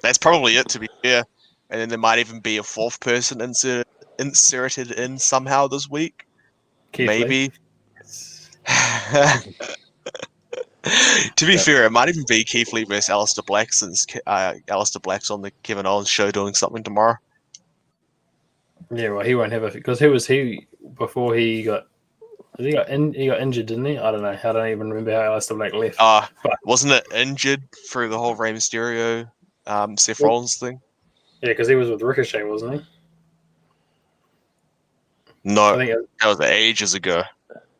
that's probably it, to be fair. And then there might even be a fourth person inserted in somehow this week. Keith Maybe. To be fair, it might even be Keith Lee versus Aleister Black, since Aleister Black's on the Kevin Owens show doing something tomorrow. Yeah, well, he won't have it because he before he got injured, didn't he? I don't know. I don't even remember how Aleister Black left. But wasn't it injured through the whole Rey Mysterio, Seth Rollins thing? Yeah, because he was with Ricochet, wasn't he? No, that was ages ago.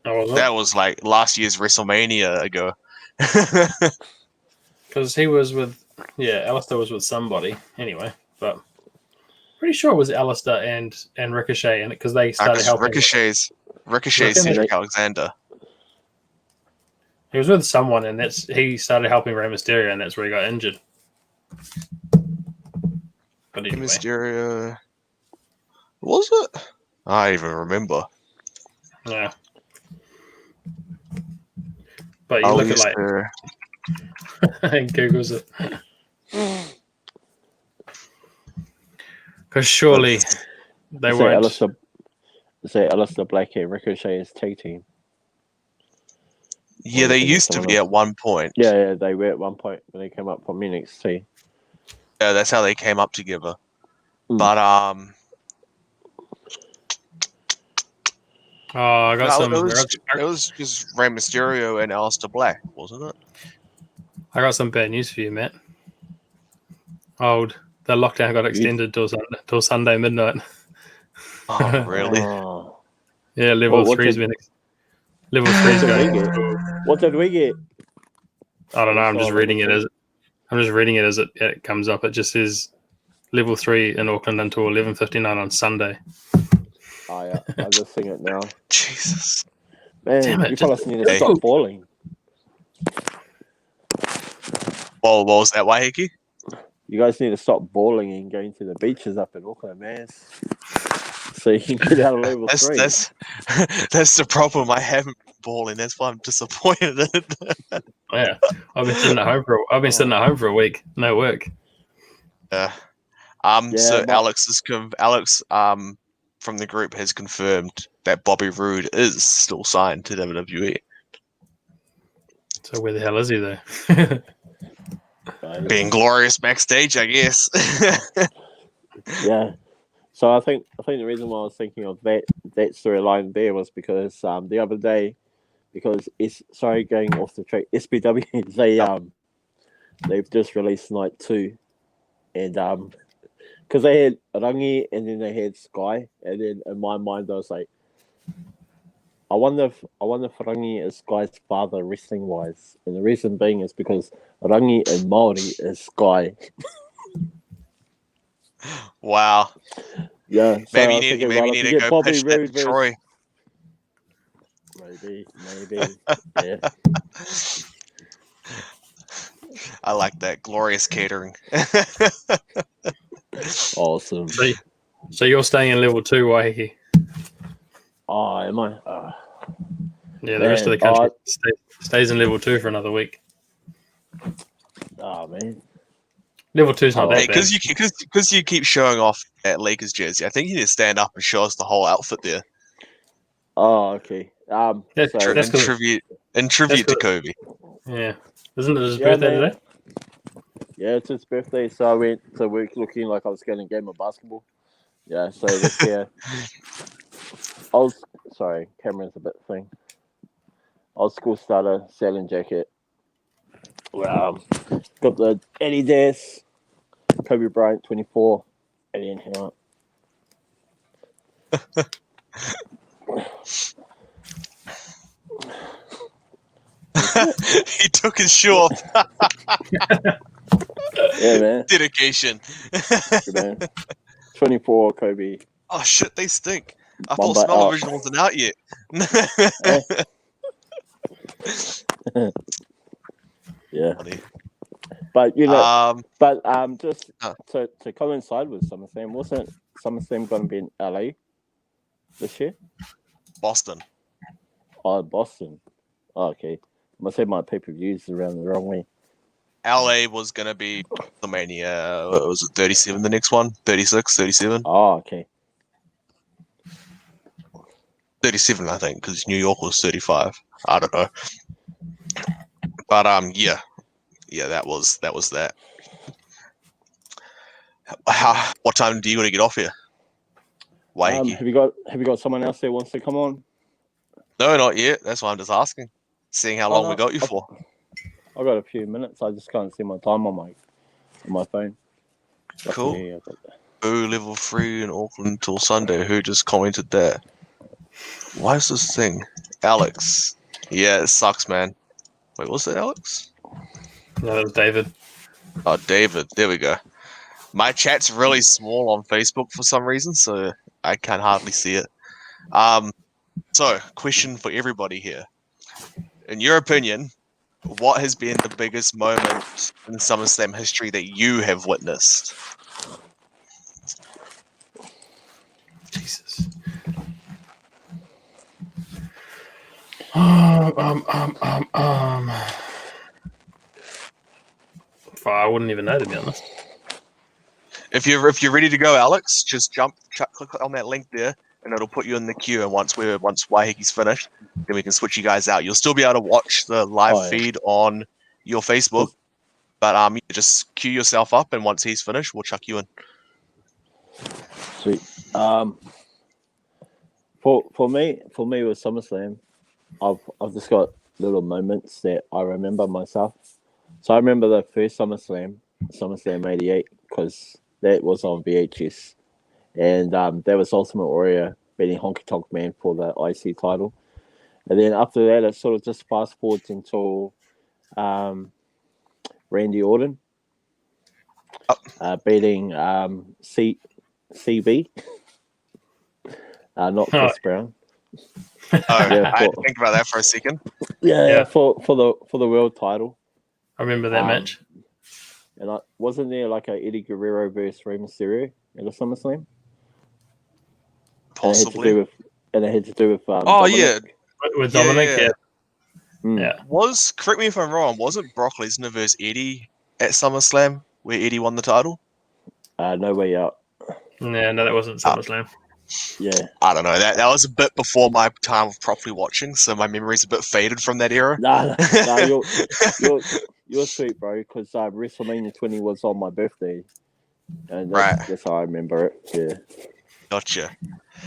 Oh, was it? That was like last year's WrestleMania ago. Because he was with, Aleister was with somebody anyway, but pretty sure it was Aleister and Ricochet, and because they started helping. Ricochet's Cedric Alexander. He was with someone, and he started helping Rey Mysterio, and that's where he got injured. But anyway. Mysterio, was it? I don't even remember. Yeah. But you look at like Google's it. Because surely they won't. Say Aleister Black and Ricochet is tag team. Yeah, they used to be at one point. Yeah, they were at one point when they came up from NXT. Yeah, that's how they came up together. But I got some. It was just Rey Mysterio and Aleister Black, wasn't it? I got some bad news for you, Matt. The lockdown got extended till Sunday midnight. Oh, really? Yeah, level 3's been. Level 3's going. What did we get? I don't know. I'm just reading it as it comes up. It just says level 3 in Auckland until 11:59 on Sunday. Oh yeah, I'm just seeing it now. Jesus, man, you fellas need to stop balling. What was that, Waiheke? You guys need to stop balling and going to the beaches up in Auckland, man. So you can get out of level 3. That's the problem. I haven't been balling. That's why I'm disappointed. Yeah, I've been sitting at home for a week. No work. Yeah. So Alex from the group has confirmed that Bobby Roode is still signed to WWE. So where the hell is he though? Being glorious backstage, I guess. Yeah. So I think the reason why I was thinking of that storyline there was because the other day, because it's sorry going off the track, SPW they've just released night 2, and because they had Rangi and then they had Sky, and then in my mind I was like, I wonder if Rangi is Sky's father wrestling wise, and the reason being is because Rangi in Maori is Sky. Wow. Yeah, so Maybe I you was need thinking, maybe well, you if need you to get go Bobby pitch that Roode to Troy. maybe, yeah. I like that. Glorious catering. Awesome. So you're staying in level 2, Waiheke. Oh, am I? Yeah, the rest of Man, the country stays in level 2 for another week. Oh man. Level 2's not Oh, that Hey, bad. because you keep showing off that Lakers jersey, I think you need to stand up and show us the whole outfit there. Oh, okay. That's So In tribute to Kobe. Yeah. Isn't it his yeah, birthday man. today? Yeah, it's his birthday, so I went to work looking like I was getting a game of basketball. Yeah, so this year, sorry, camera's a bit thing. Old school starter, sailing jacket. Got the Adidas, Kobe Bryant 24, and then hang on. He took his shoe off. Yeah, man. Dedication. Good man. 24 Kobe. Oh shit, they stink. I thought Mamba Smell out. Vision wasn't out yet. Yeah. Funny. But you know, Um, just to coincide with SummerSlam, wasn't SummerSlam going to be in LA this year? Boston. Oh, Boston. Oh, okay. Must have my pay-per-views around the wrong way. LA was gonna be the Mania. What was it 37? The next one, 36, 37, Oh, okay. 37, I think, because New York was 35. I don't know, but yeah, that was that. What time do you want to get off here? Waiheke? Have you got someone else that wants to come on? No, not yet. That's why I'm just asking, seeing how long we got you for. I've got a few minutes. I just can't see my time on my phone. Cool. Luckily, I've got that. Boo level 3 in Auckland until Sunday. Who just commented that? Why is this thing? Alex. Yeah, it sucks, man. Wait, was it Alex? No, that was David. Oh, David. There we go. My chat's really small on Facebook for some reason, so I can hardly see it. So, question for everybody here. In your opinion, what has been the biggest moment in SummerSlam history that you have witnessed? Jesus. I wouldn't even know, to be honest. If you're ready to go, Alex, just click on that link there, and it'll put you in the queue. And once Waiheke's finished, then we can switch you guys out. You'll still be able to watch the live feed on your Facebook, but you just queue yourself up, and once he's finished, we'll chuck you in. Sweet. For me with SummerSlam, I've just got little moments that I remember myself. So I remember the first SummerSlam '88, because that was on VHS, and that was Ultimate Warrior beating Honky Tonk Man for the IC title, and then after that it sort of just fast forwards until Randy Orton beating CB, not Chris Brown. I had to think about that for a second. Yeah. For the world title. I remember that match. And wasn't there like a Eddie Guerrero versus Rey Mysterio at a SummerSlam? Possibly. And it had to do with oh Dominic. yeah, with Dominic. Yeah. Yeah. Correct me if I'm wrong. Wasn't Brock Lesnar versus Eddie at SummerSlam where Eddie won the title? No Way Out. Yeah, no, that wasn't SummerSlam. Yeah, I don't know. That was a bit before my time of properly watching, so my memory's a bit faded from that era. Nah, you're sweet, bro. Because WrestleMania 20 was on my birthday, and Right. that's how I remember it. Yeah. Gotcha.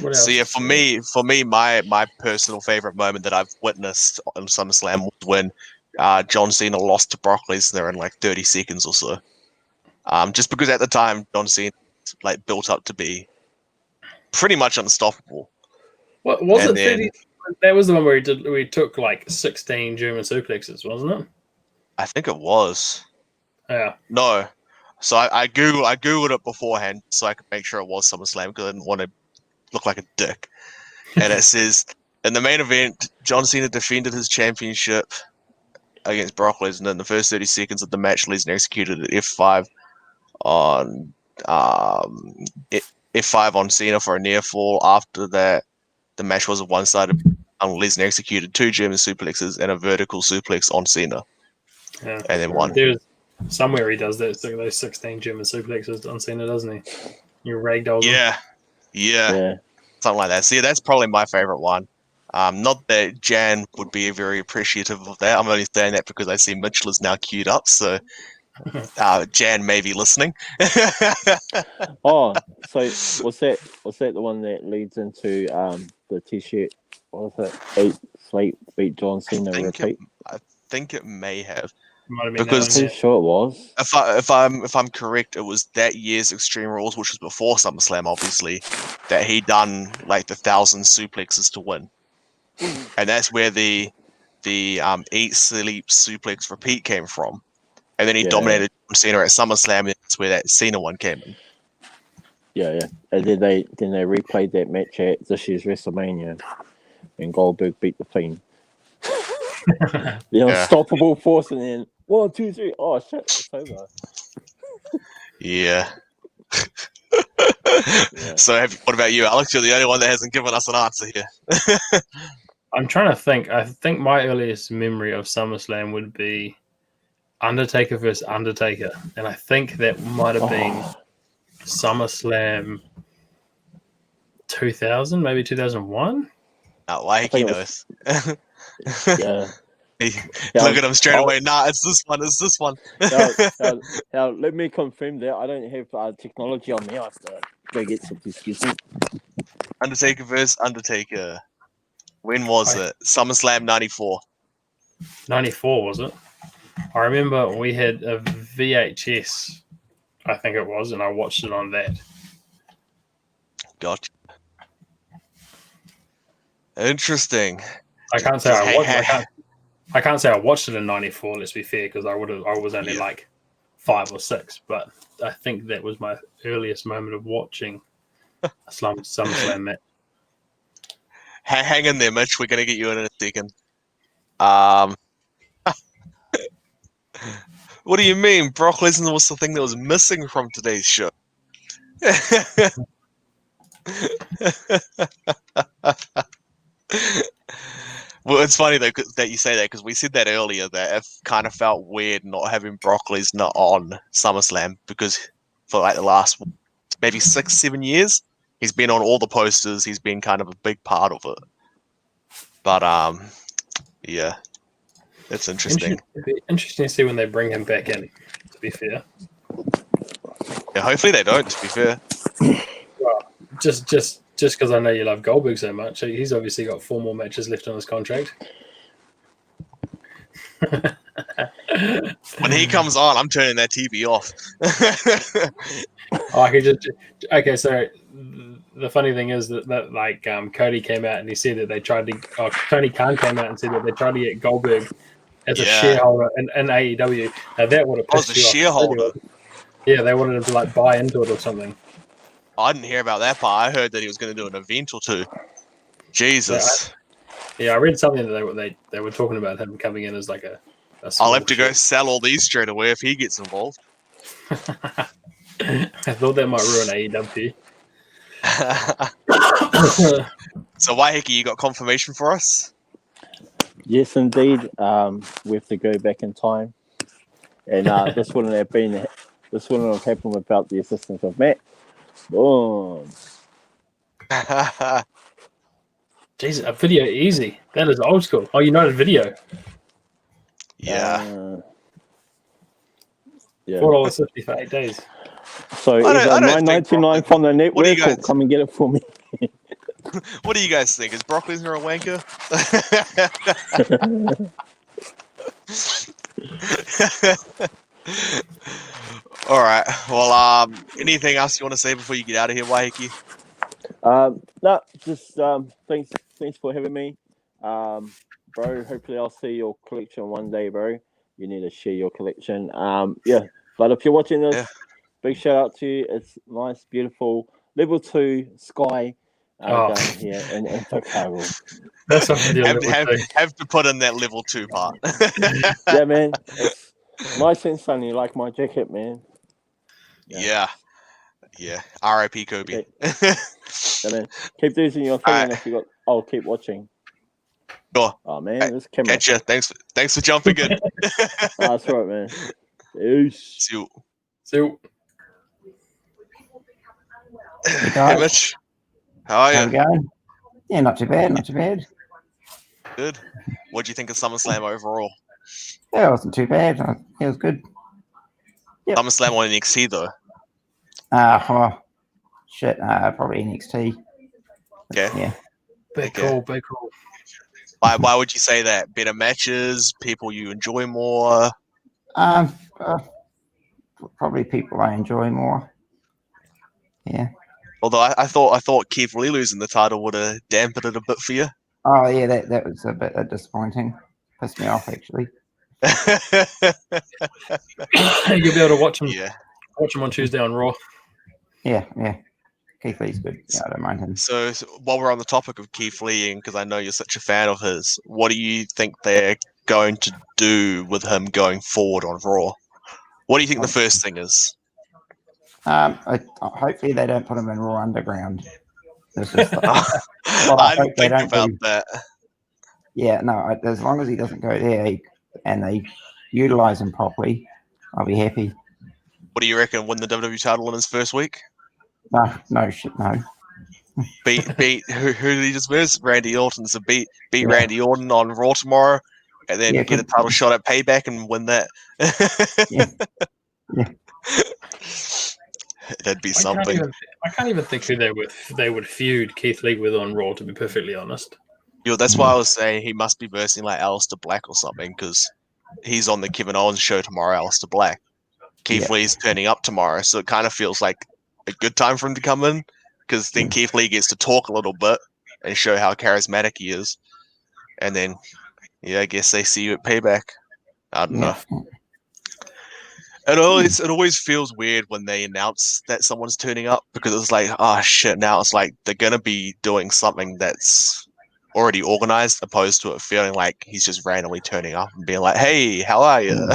What else? So yeah, for me, my personal favorite moment that I've witnessed on SummerSlam was when John Cena lost to Brock Lesnar in like 30 seconds or so. Just because at the time John Cena like built up to be pretty much unstoppable. What was And it? 30? then That was the one where we took like 16 German suplexes, wasn't it? I think it was. Yeah. No. So I googled it beforehand so I could make sure it was SummerSlam because I didn't want to look like a dick. And it says in the main event, John Cena defended his championship against Brock Lesnar in the first 30 seconds of the match. Lesnar executed an F5 on F5 on Cena for a near fall. After that, the match was a one-sided. Lesnar executed 2 German suplexes and a vertical suplex on Cena, Yeah. and then won. There's somewhere he does that. So those 16 German suplexes on Cena, doesn't he? You ragdoll them. Yeah, something like that. See, that's probably my favorite one. Not that Jan would be very appreciative of that. I'm only saying that because I see Mitchell is now queued up, so Jan may be listening. Oh, so was that the one that leads into the T-shirt? What was it? Beat John Cena repeat. I think it may have. Might have been Because that one, Pretty yeah. sure it was. if I'm correct, it was that year's Extreme Rules, which was before SummerSlam, obviously, that he done like the 1,000 suplexes to win, and that's where the eat, sleep, suplex, repeat came from, and then he dominated John Cena at SummerSlam, and that's where that Cena one came in. Yeah. And then they replayed that match at this year's WrestleMania, and Goldberg beat the Fiend. The unstoppable force, and then 1, 2, 3. Oh shit! It's over. Yeah. So, what about you, Alex? You're the only one that hasn't given us an answer here. I'm trying to think. I think my earliest memory of SummerSlam would be Undertaker versus Undertaker, and I think that might have been SummerSlam 2000, maybe 2001. Like he knows. Yeah. Look at him straight away. Nah, it's this one. It's this one. Now, let me confirm that. I don't have technology on me. I have to go get something. Excuse me. Undertaker versus Undertaker. When was it? SummerSlam 94. 94, was it? I remember we had a VHS, I think it was, and I watched it on that. Gotcha. Interesting. I can't say I watched. I can't say I watched it in '94. Let's be fair, because I was only like 5 or 6. But I think that was my earliest moment of watching a SummerSlam match. Hang in there, Mitch. We're gonna get you in a second. What do you mean? Brock Lesnar was the thing that was missing from today's show. Well, it's funny though that you say that because we said that earlier that it kind of felt weird not having Brock Lesnar on SummerSlam because for like the last maybe 6-7 years he's been on all the posters. He's been kind of a big part of it. But yeah, it's interesting. It'd be interesting to see when they bring him back in. To be fair, Yeah, hopefully they don't. To be fair, well, just because I know you love Goldberg so much, he's obviously got 4 more matches left on his contract. when he comes on, I'm turning that TV off. I could just okay. So the funny thing is that like Cody came out and he said that they tried to. Tony Khan came out and said that they tried to get Goldberg as a shareholder in AEW. Now that would have pissed you off. Shareholder. Yeah, they wanted him to like buy into it or something. I didn't hear about that part. I heard that he was going to do an event or two. Jesus. I read something that they were talking about him coming in as like a I'll have to go sell all these straight away if he gets involved. I thought that might ruin AEW. So, Waiheke, you got confirmation for us? Yes, indeed. We have to go back in time, and this wouldn't have happened without the assistance of Matt. Boom. Jesus, a video easy. That is old school. Oh, United Video. Yeah. Yeah. $4.50 for 8 days. So I don't- either I don't think $9.99 broccoli- from the what do you network or guys- come and get it for me. What do you guys think? Is Brock Lesnar a wanker? All right. Well, anything else you want to say before you get out of here, Waiheke? No, just thanks for having me, bro. Hopefully, I'll see your collection one day, bro. You need to share your collection. Yeah. But if you're watching this, Yeah. big shout out to you. It's nice, beautiful level 2 sky down here in Chicago. That's something to have to put in that level 2 part. Yeah, man. It's nice and sunny, like my jacket, man. Yeah. R.I.P. Kobe. Okay. Yeah, man. Keep using your thing, All and right. if you got, I'll keep watching. Sure. Oh man, this camera. Catch ya. Thanks for jumping in. That's right, man. Peace. See you. So, Hey Hey, guys, Mitch. How are how you? we going? Yeah, not too bad, not too bad. Good. What do you think of SummerSlam overall? Yeah, it wasn't too bad. It was good. Yep. SummerSlam on NXT though. Oh, shit, probably NXT. Okay. Yeah. big Okay. call. Why would you say that? Better matches, people you enjoy more. Um, uh, Probably people I enjoy more. Yeah. Although I thought Keith Lee losing the title would have dampened it a bit for you. Oh, yeah, that was a bit disappointing. Pissed me off, actually. You'll be able to watch him. Yeah. Watch him on Tuesday on Raw. Yeah. Keith Lee's good. Yeah, I don't mind him. So while we're on the topic of Keith Lee, and because I know you're such a fan of his, what do you think they're going to do with him going forward on Raw? What do you think the first thing is? Hopefully they don't put him in Raw Underground. It's just I I didn't hope they think don't about do. that. Yeah, no, as long as he doesn't go there and they utilize him properly, I'll be happy. What do you reckon? Win the WWE title in his first week? No shit, no. Beat who did he just verse? Randy Orton. So beat Yeah. Randy Orton on Raw tomorrow, and then Yeah, get a good. title shot at Payback and win that. Yeah. Yeah. That'd be I something. can't even think who they would feud Keith Lee with on Raw. To be perfectly honest. That's why I was saying he must be versing like Aleister Black or something, because he's on the Kevin Owens show tomorrow. Aleister Black. Keith Yeah. Lee's turning up tomorrow, so it kind of feels like a good time for him to come in, because then Keith Lee gets to talk a little bit and show how charismatic he is, and then I guess they see you at Payback. I don't know. It always feels weird when they announce that someone's turning up, because it's like, oh shit, now it's like they're gonna be doing something that's already organized, opposed to it feeling like he's just randomly turning up and being like, hey, how are you?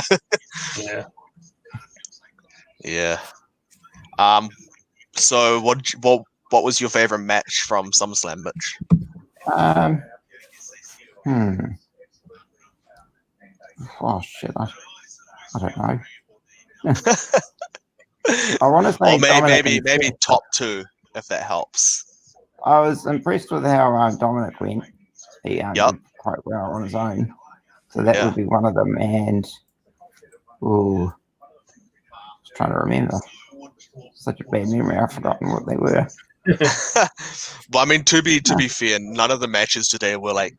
Yeah. Yeah. So what was your favorite match from SummerSlam, Mitch? Oh shit, I don't know. I want to say Or Dominic maybe top two, if that helps. I was impressed with how Dominic went. He Yep. did quite well on his own, so that Yeah. would be one of them. And just trying to remember. Such a bad memory. I've forgotten what they were. Well, I mean, to be fair, none of the matches today were like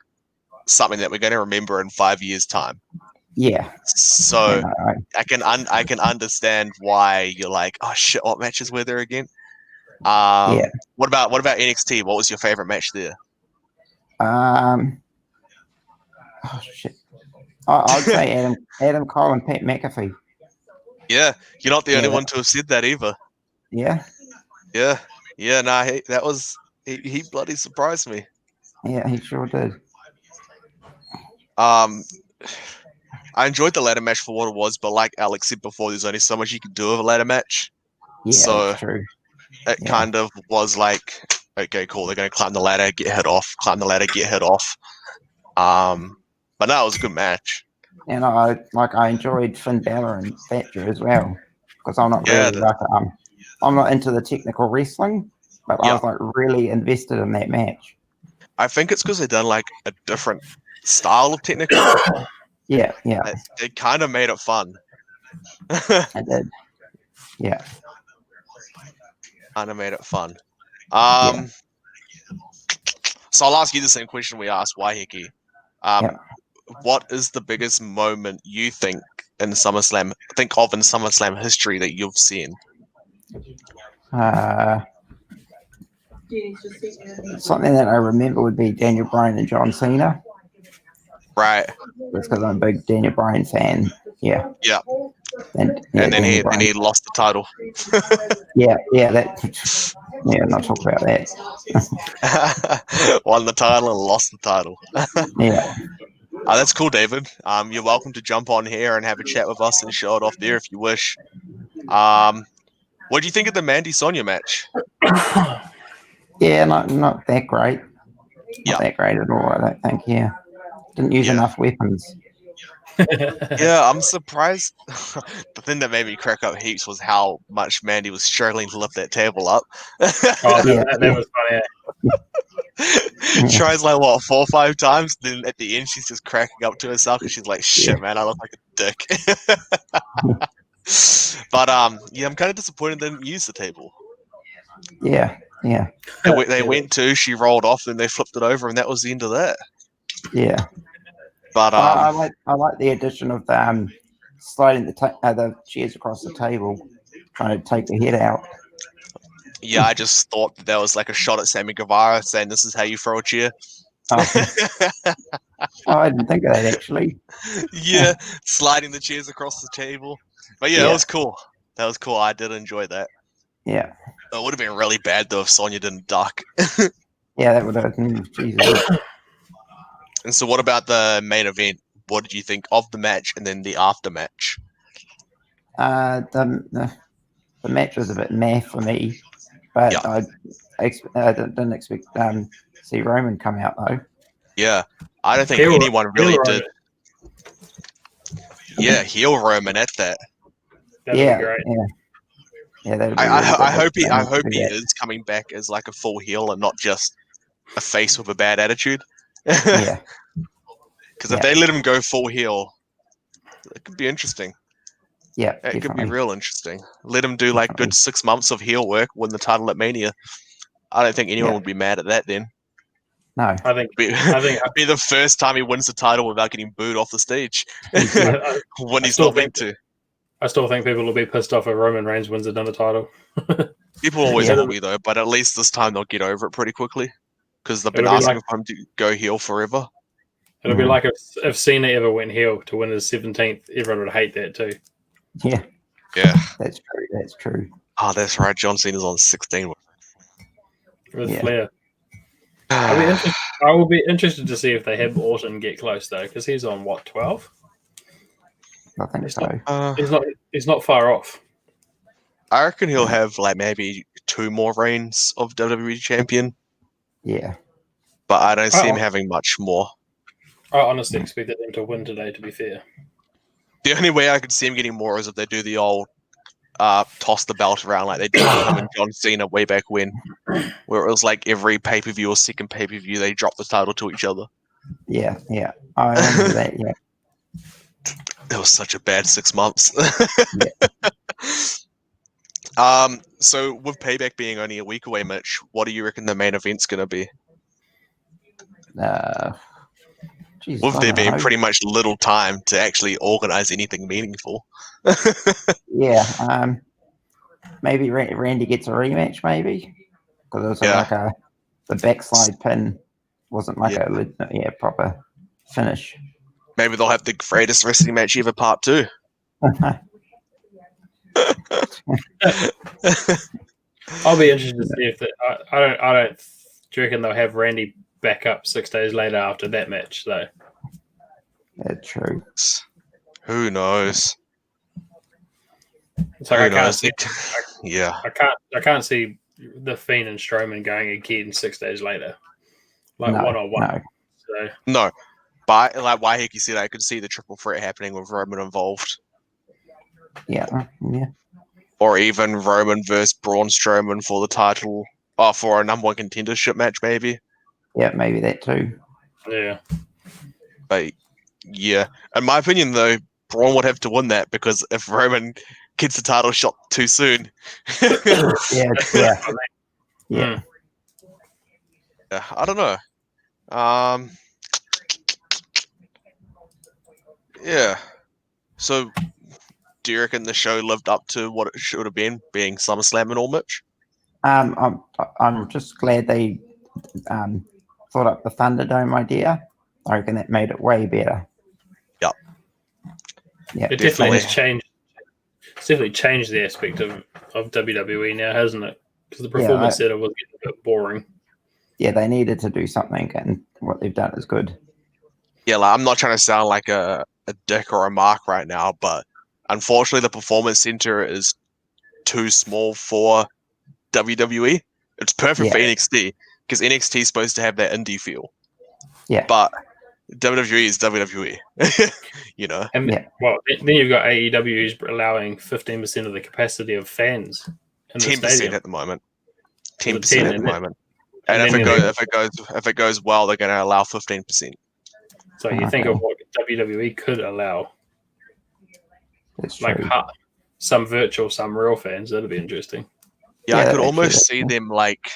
something that we're going to remember in 5 years' time. Yeah. So And I can understand why you're like, oh shit, what matches were there again? Yeah. What about NXT? What was your favorite match there? Oh shit. I'd say Adam Cole and Pat McAfee. Yeah, you're not the only Yeah, one to have said that either. Yeah. Yeah. Nah, he bloody surprised me. Yeah, he sure did. I enjoyed the ladder match for what it was, but like Alex said before, there's only so much you can do with a ladder match. Yeah, So that's true. it kind of was like, okay, cool, they're going to climb the ladder, get hit off, climb the ladder, get hit off. But no, it was a good match. And I enjoyed Finn Balor and Thatcher as well, because I'm not really I'm not into the technical wrestling, but I was like really invested in that match. I think it's because they've done like a different style of technical. Yeah. It kind of made it fun. I did. Yeah. Kind of made it fun. Yeah. So I'll ask you the same question we asked Waiheke. Yeah. What is the biggest moment you think in SummerSlam history that you've seen? Something that I remember would be Daniel Bryan and John Cena. Right. That's because I'm a big Daniel Bryan fan. Yeah. Yeah. And And then Daniel Bryan. he lost the title. Yeah. Not talk about that. Won the title and lost the title. Yeah. That's cool, David. You're welcome to jump on here and have a chat with us and show it off there if you wish. What do you think of the Mandy Sonya match? Yeah, not that great. Yeah. Not that great at all, I don't think. Yeah. Didn't use enough weapons. Yeah, I'm surprised. The thing that made me crack up heaps was how much Mandy was struggling to lift that table up. That was funny. Tries like what 4 or 5 times, then at the end she's just cracking up to herself because she's like, "Shit, man, I look like a dick." But yeah, I'm kind of disappointed they didn't use the table. Yeah. They went to, she rolled off, then they flipped it over, and that was the end of that. Yeah. But I like the addition of the sliding the chairs across the table, trying to take the head out. yeah, I just thought that was like a shot at Sammy Guevara saying, "This is how you throw a chair." Oh, I didn't think of that actually. Yeah, sliding the chairs across the table. But yeah, that was cool. That was cool. I did enjoy that. Yeah. It would have been really bad though if Sonya didn't duck. Yeah, that would have. Jesus. And so, what about the main event? What did you think of the match and then the after match? The match was a bit meh for me, but Yeah. I didn't expect see Roman come out though. Yeah, I don't think Heel- anyone really heel did. Yeah, heel Roman at that. That'd be great. Yeah, that'd be really good. I hope he that. is coming back as like a full heel and not just a face with a bad attitude. Yeah. Because if they let him go full heel, it could be interesting. Yeah, it could be real interesting. Let him do like good 6 months of heel work, win the title at Mania. I don't think anyone would be mad at that then. No, I think be the first time he wins the title without getting booed off the stage when he's not meant to. I still think people will be pissed off if Roman Reigns wins another title. People always will be though, but at least this time they'll get over it pretty quickly because they've been asking for him to go heel forever. It'll be like if Cena ever went heel to win his 17th, everyone would hate that too. Yeah, that's true. That's true. Oh, that's right. John Cena's on 16 with Flair. I will be interested to see if they have Orton get close though, because he's on what 12. I think so. He's not far off. I reckon he'll have like maybe 2 more reigns of WWE champion. Yeah, but I don't see him having much more. I honestly expected them to win today. To be fair, the only way I could see him getting more is if they do the old toss the belt around like they did with him and John Cena way back when, where it was like every pay-per-view or second pay-per-view they dropped the title to each other. Yeah, I remember that. Yeah, it was such a bad 6 months. So with Payback being only a week away, Mitch, what do you reckon the main event's going to be? With there being pretty much little time to actually organize anything meaningful. Yeah, maybe Randy gets a rematch, maybe because it was like the backslide pin wasn't like a proper finish. Maybe they'll have the greatest wrestling match ever, part 2. I'll be interested to see if I don't. Do you reckon they'll have Randy back up 6 days later after that match though? That's true. Who knows? It's like I can't see. I can't see the Fiend and Strowman going again 6 days later, like one-on-one. No, but like Waiheke said, I could see the triple threat happening with Roman involved. Yeah. Or even Roman versus Braun Strowman for the title, for a number 1 contendership match, maybe. Yeah, maybe that too. Yeah. But yeah, in my opinion, though, Braun would have to win that because if Roman gets the title shot too soon, Yeah. Hmm. I don't know. Yeah. So, do you reckon the show lived up to what it should have been, being SummerSlam and all, Mitch? I'm just glad they thought up the Thunderdome idea. I reckon that made it way better. Yep. Yeah, It definitely has changed. It's definitely changed the aspect of WWE now, hasn't it? Because the performance center was getting a bit boring. Yeah, they needed to do something, and what they've done is good. Yeah, like I'm not trying to sound like a dick or a mark right now, but unfortunately, the performance center is too small for WWE. It's perfect for NXT because NXT is supposed to have that indie feel. Yeah. But WWE is WWE. You know. And well, then you've got AEW who's allowing 15% of the capacity of fans in the 10% stadium. at the moment. Was it 10% at the moment. And if it goes well, they're going to allow 15%. So you think of what WWE could allow. It's like true. Some virtual, some real fans. That'd be interesting. Yeah, I could almost see them like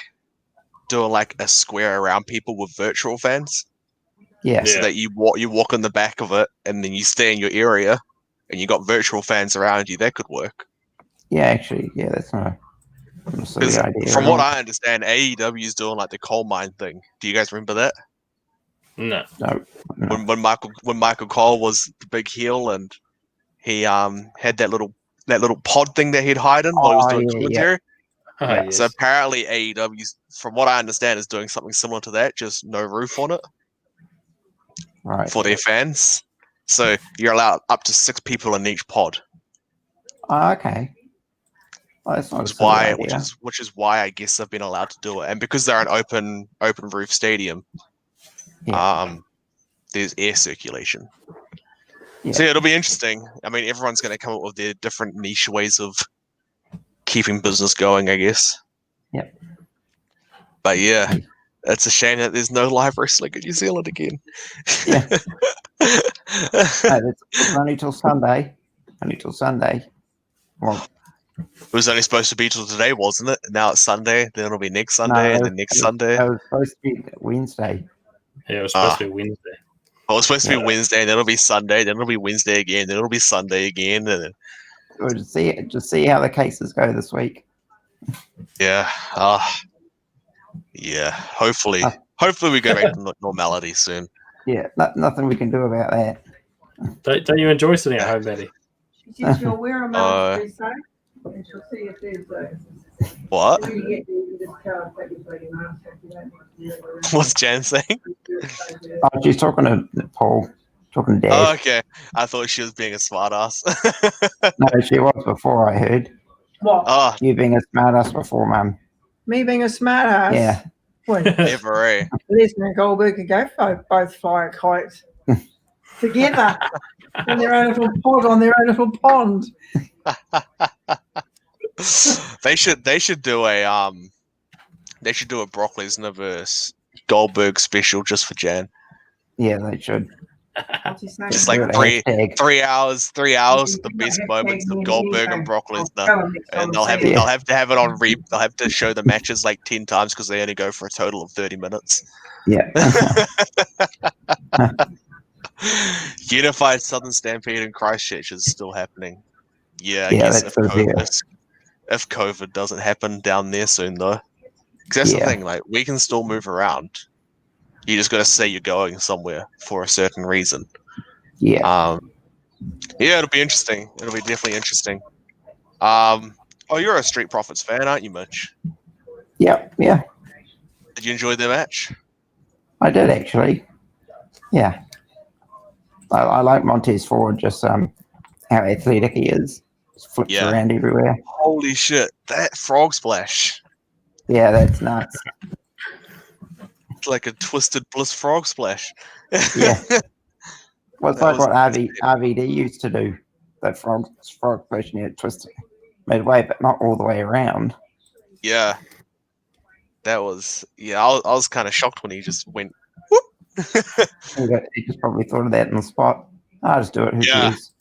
doing like a square around people with virtual fans. Yeah. So that you walk in the back of it and then you stay in your area and you got virtual fans around you. That could work. Yeah, actually, yeah, that's not a silly idea. From what I understand, AEW is doing like the coal mine thing. Do you guys remember that? No. When Michael Cole was the big heel and he had that little pod thing that he'd hide in while he was doing commentary. Yes. So apparently AEW, from what I understand, is doing something similar to that, just no roof on it. Right. For their fans. So you're allowed up to 6 people in each pod. Oh, okay. Well, that's not which is why I guess they've been allowed to do it. And because they're an open roof stadium, there's air circulation. Yeah. So it'll be interesting. I mean, everyone's going to come up with their different niche ways of keeping business going, I guess. Yep. But yeah, it's a shame that there's no live wrestling in New Zealand again. Yeah. It's only till Sunday. Well, it was only supposed to be till today, wasn't it? Now it's Sunday, then it'll be next Sunday, and then next Sunday. It was supposed to be Wednesday. Yeah, it was supposed to be Wednesday. Well, it's supposed to be Wednesday, and then it'll be Sunday, then it'll be Wednesday again, then it'll be Sunday again, and then... We'll just see how the cases go this week. Yeah. Yeah. Hopefully we go back to normality soon. Yeah, nothing we can do about that. Don't you enjoy sitting at home, Betty? She said she'll wear a mask to be safe, and she'll see if there's what? when you get there, you just tell her take your mask off. You don't need to What's Jan saying? Oh, she's talking to Paul, talking to Dad. Oh, okay. I thought she was being a smartass. No, she was before, I heard. What? Oh, You being a smartass before, Mum. Me being a smart ass? Yeah. When never, eh? Lesnar and Goldberg could go both fly kites together in their own little pod on their own little pond. They should do a Brock Lesnar versus Goldberg special just for Jan. Yeah, they should. Just like three hours, the best moments of Goldberg and Brock Lesnar, and they'll have to have it on They'll have to show the matches like 10 times because they only go for a total of 30 minutes. Yeah. Unified Southern Stampede in Christchurch is still happening. Yeah, I Yeah, guess that's if COVID doesn't happen down there soon, though, because that's the thing. Like, we can still move around. You just got to say you're going somewhere for a certain reason. Yeah. Yeah, it'll be interesting. It'll be definitely interesting. Oh, you're a Street Profits fan, aren't you, Mitch? Yeah. Did you enjoy the match? I did, actually. Yeah. I like Montez Ford, just how athletic he is. Just flips around everywhere. Holy shit, that frog splash. Yeah, that's nuts. It's like a twisted bliss frog splash. Yeah. Well, it's like what RVD used to do. That frog splash, and it twisted midway, but not all the way around. Yeah. That was, I was kind of shocked when he just went, whoop. He just probably thought of that in the spot. I'll just do it. Who cares?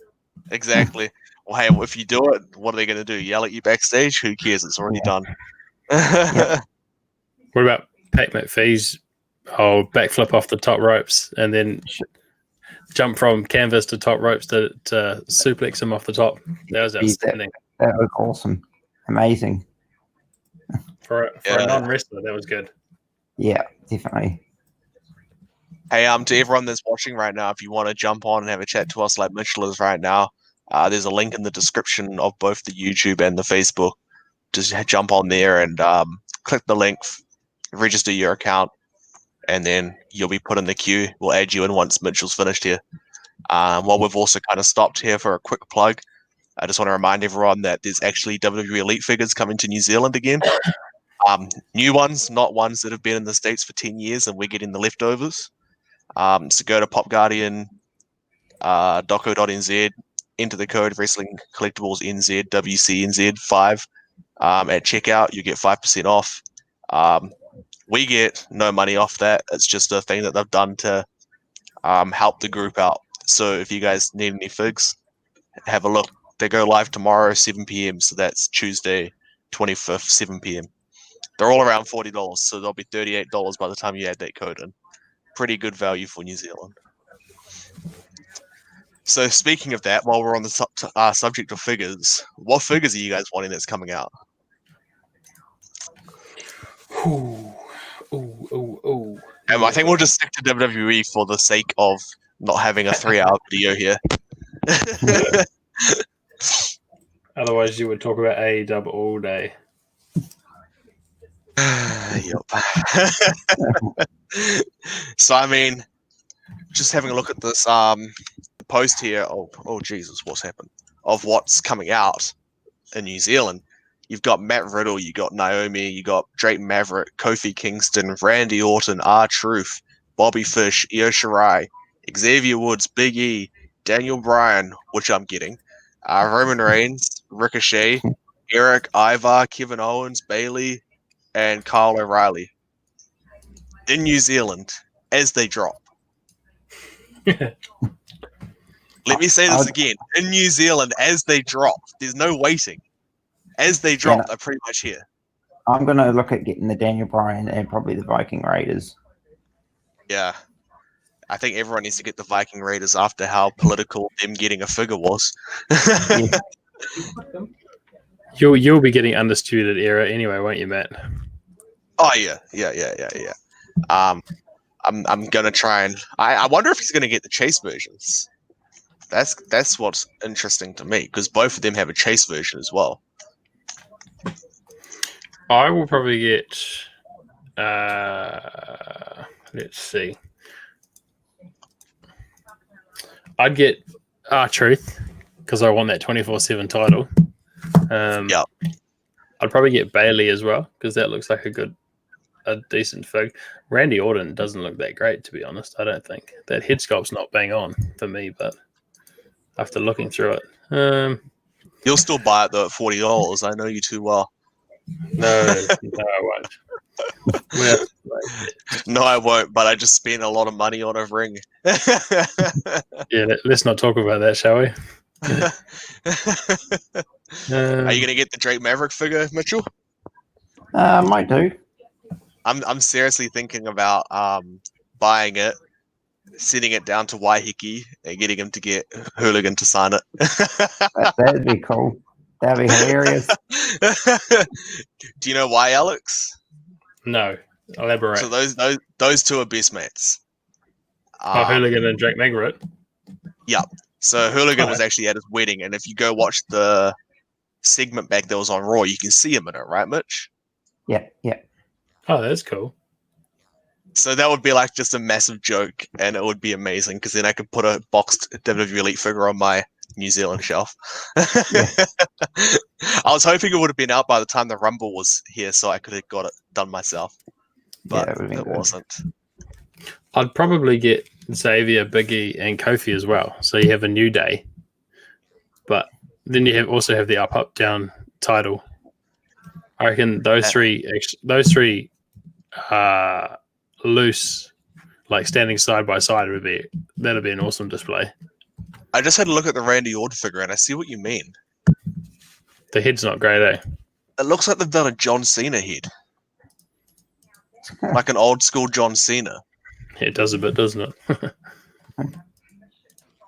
Exactly. Well, hey, if you do it, what are they going to do? Yell at you backstage? Who cares? It's already done. What about Pat McPhee's whole backflip off the top ropes and then jump from canvas to top ropes to suplex him off the top? That was outstanding. That was awesome. Amazing. For a non-wrestler, that was good. Yeah, definitely. Hey, to everyone that's watching right now, if you want to jump on and have a chat to us like Mitchell is right now, there's a link in the description of both the YouTube and the Facebook. Just jump on there and click the link, register your account, and then you'll be put in the queue. We'll add you in once Mitchell's finished here. While we've also kind of stopped here for a quick plug, I just want to remind everyone that there's actually WWE Elite figures coming to New Zealand again. New ones, not ones that have been in the States for 10 years and we're getting the leftovers. So go to popguardian.co.nz, enter the code Wrestling Collectibles NZ WCNZ 5 at checkout. You get 5% off. We get no money off that. It's just a thing that they've done to help the group out. So if you guys need any figs, have a look. They go live tomorrow, 7 p.m. So that's Tuesday, 25th, 7 p.m. They're all around $40, so they'll be $38 by the time you add that code in. Pretty good value for New Zealand. So speaking of that, while we're on the subject of figures, what figures are you guys wanting that's coming out? I think we'll just stick to WWE for the sake of not having a 3-hour video here. Otherwise, you would talk about AEW all day. Yep. So I mean, just having a look at this post here. Oh Jesus, what's happened? Of what's coming out in New Zealand. You've got Matt Riddle, you got Naomi, you got Drake Maverick, Kofi Kingston, Randy Orton, R-Truth, Bobby Fish, Io Shirai, Xavier Woods, Big E, Daniel Bryan, which I'm getting, Roman Reigns, Ricochet, Eric, Ivar, Kevin Owens, Bailey, and Kyle O'Reilly in New Zealand as they drop. Let me say this again. In New Zealand as they drop. There's no waiting. As they drop, they're pretty much here. I'm going to look at getting the Daniel Bryan and probably the Viking Raiders. Yeah. I think everyone needs to get the Viking Raiders after how political them getting a figure was. Yeah. You'll be getting Undisputed Era anyway, won't you, Matt? Oh yeah. I'm gonna try and I wonder if he's gonna get the Chase versions. That's what's interesting to me because both of them have a Chase version as well. I will probably get. Let's see. I'd get R-Truth because I want that 24/7 title. Yep. I'd probably get Bailey as well because that looks like a decent fig. Randy Orton doesn't look that great, to be honest. I don't think that head sculpt's not bang on for me, but after looking through it, You'll still buy it though at $40. I know you too well. no, I won't. No, I won't. But I just spent a lot of money on a ring. Yeah, let's not talk about that, shall we? Are you gonna get the Drake Maverick figure, Mitchell? Might do. I'm seriously thinking about buying it, sending it down to Waiheke, and getting him to get Hooligan to sign it. That'd be cool. That'd be hilarious. Do you know why, Alex? No, elaborate. So those two are best mates. Hooligan and Drake Maverick. Yeah. So Hooligan was actually at his wedding, and if you go watch the segment back that was on Raw, you can see him in it, right, Mitch? Yeah. Oh, that's cool. So that would be like just a massive joke, and it would be amazing because then I could put a boxed WWE Elite figure on my New Zealand shelf. Yeah. I was hoping it would have been out by the time the Rumble was here, so I could have got it done myself, but it wasn't. I'd probably get Xavier, Biggie, and Kofi as well. So you have a New Day, but then you also have the up, down title. I reckon those three loose, like standing side by side, that'd be an awesome display. I just had a look at the Randy Orton figure, and I see what you mean. The head's not great, eh? It looks like they've done a John Cena head, like an old school John Cena. It does a bit, doesn't it?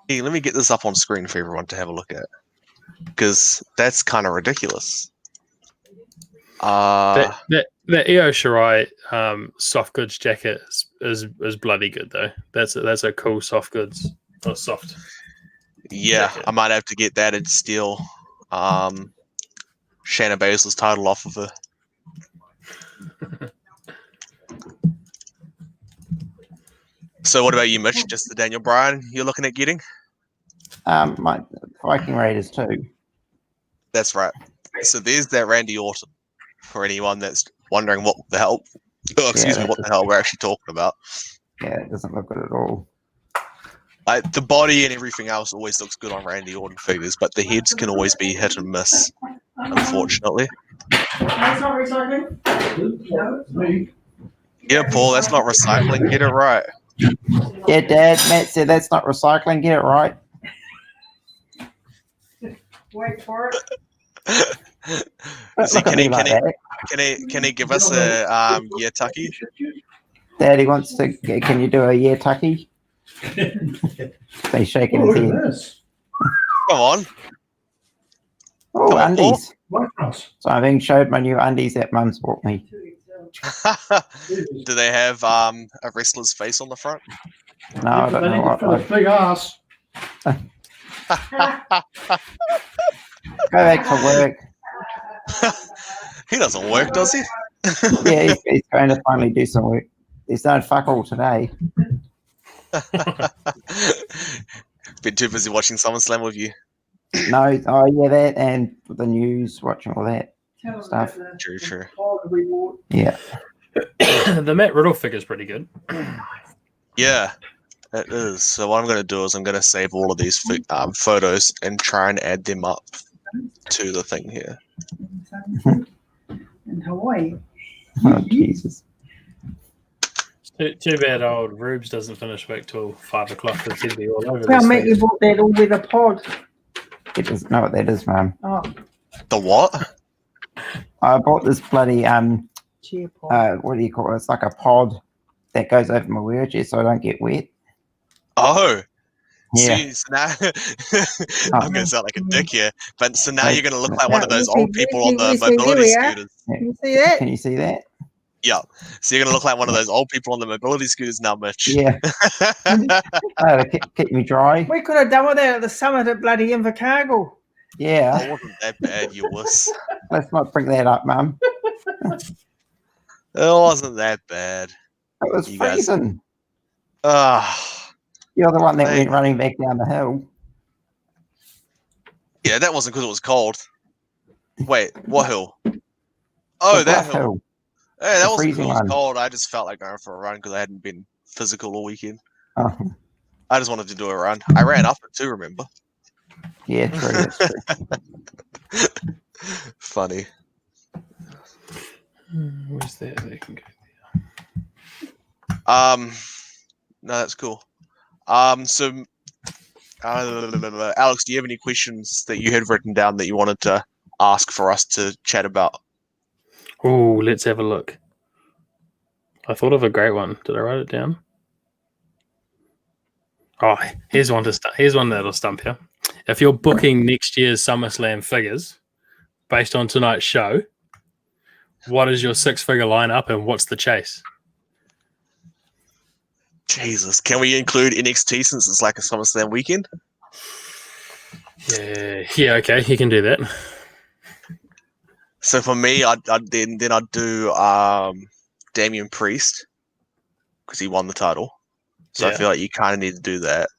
Hey, let me get this up on screen for everyone to have a look at, because that's kind of ridiculous. That Io Shirai soft goods jacket is bloody good though. That's a cool soft goods or soft. Yeah, jacket. I might have to get that and steal Shayna Baszler's title off of her. So what about you, Mitch? Just the Daniel Bryan you're looking at getting? My Viking Raiders too. That's right. So there's that Randy Orton. For anyone that's wondering what the hell, what the hell we're actually talking about. Yeah, it doesn't look good at all. The body and everything else always looks good on Randy Orton figures, but the heads can always be hit and miss, unfortunately. That's not recycling. No, it's me. Yeah, Paul, that's not recycling. Get it right. Yeah, Dad, Matt said that's not recycling. Get it right. Wait for it. See, Look at me like that. can he give us a yeah, Tucky? Dad, he wants to. Can you do a yeah, Tucky? He's shaking his head. Come on. Oh, Come on, undies. So I'm being showed my new undies that Mum's bought me. Do they have a wrestler's face on the front? No, I don't know what. Big ass. Go back to work. He doesn't work, does he? Yeah, he's going to finally do some work. He's done fuck all today. Been too busy watching Summerslam with you. No, oh yeah, that and the news, watching all that stuff. True. Yeah. The Matt Riddle figure's pretty good. Yeah, it is. So what I'm going to do is I'm going to save all of these photos and try and add them up to the thing here. In Hawaii. Oh Jesus. Too bad old Rubes doesn't finish work till 5 o'clock. Because he'd be all over Well, this mate, thing. you bought that all with a pod. He doesn't know what that is, Mum. Oh, The what? I bought this bloody cheer pod. what do you call it? It's like a pod that goes over my wheelchair so I don't get wet. Oh. Yeah. See, so now I'm going to sound like a dick here, but so now you're going to look like one of those old people on the mobility scooters. Can you see that? Can you see that? Yeah. So you're going to look like one of those old people on the mobility scooters now, Mitch. Yeah. To keep me dry. We could have done with that at the summit at bloody Invercargill. Yeah. It wasn't that bad, you wuss. Let's not bring that up, Mum. It wasn't that bad. It was You guys- freezing. You're the one that went running back down the hill. Yeah, that wasn't because it was cold. Wait, what hill? Oh, The that bluff hill. Yeah, that The wasn't because freezing it was one. cold. I just felt like going for a run because I hadn't been physical all weekend. Oh, I just wanted to do a run. I ran up it too, remember? yeah, true. That's true. Funny. Where's that? They can go. No, that's cool. So, Alex, do you have any questions that you had written down that you wanted to ask for us to chat about? Oh, let's have a look. I thought of a great one. Did I write it down? Oh, here's one that'll stump you. If you're booking next year's SummerSlam figures based on tonight's show, what is your 6-figure lineup and what's the chase? Jesus, can we include NXT since it's like a SummerSlam weekend? Yeah, okay, you can do that. So for me, I'd do Damian Priest because he won the title. So I Yeah. feel like you kind of need to do that.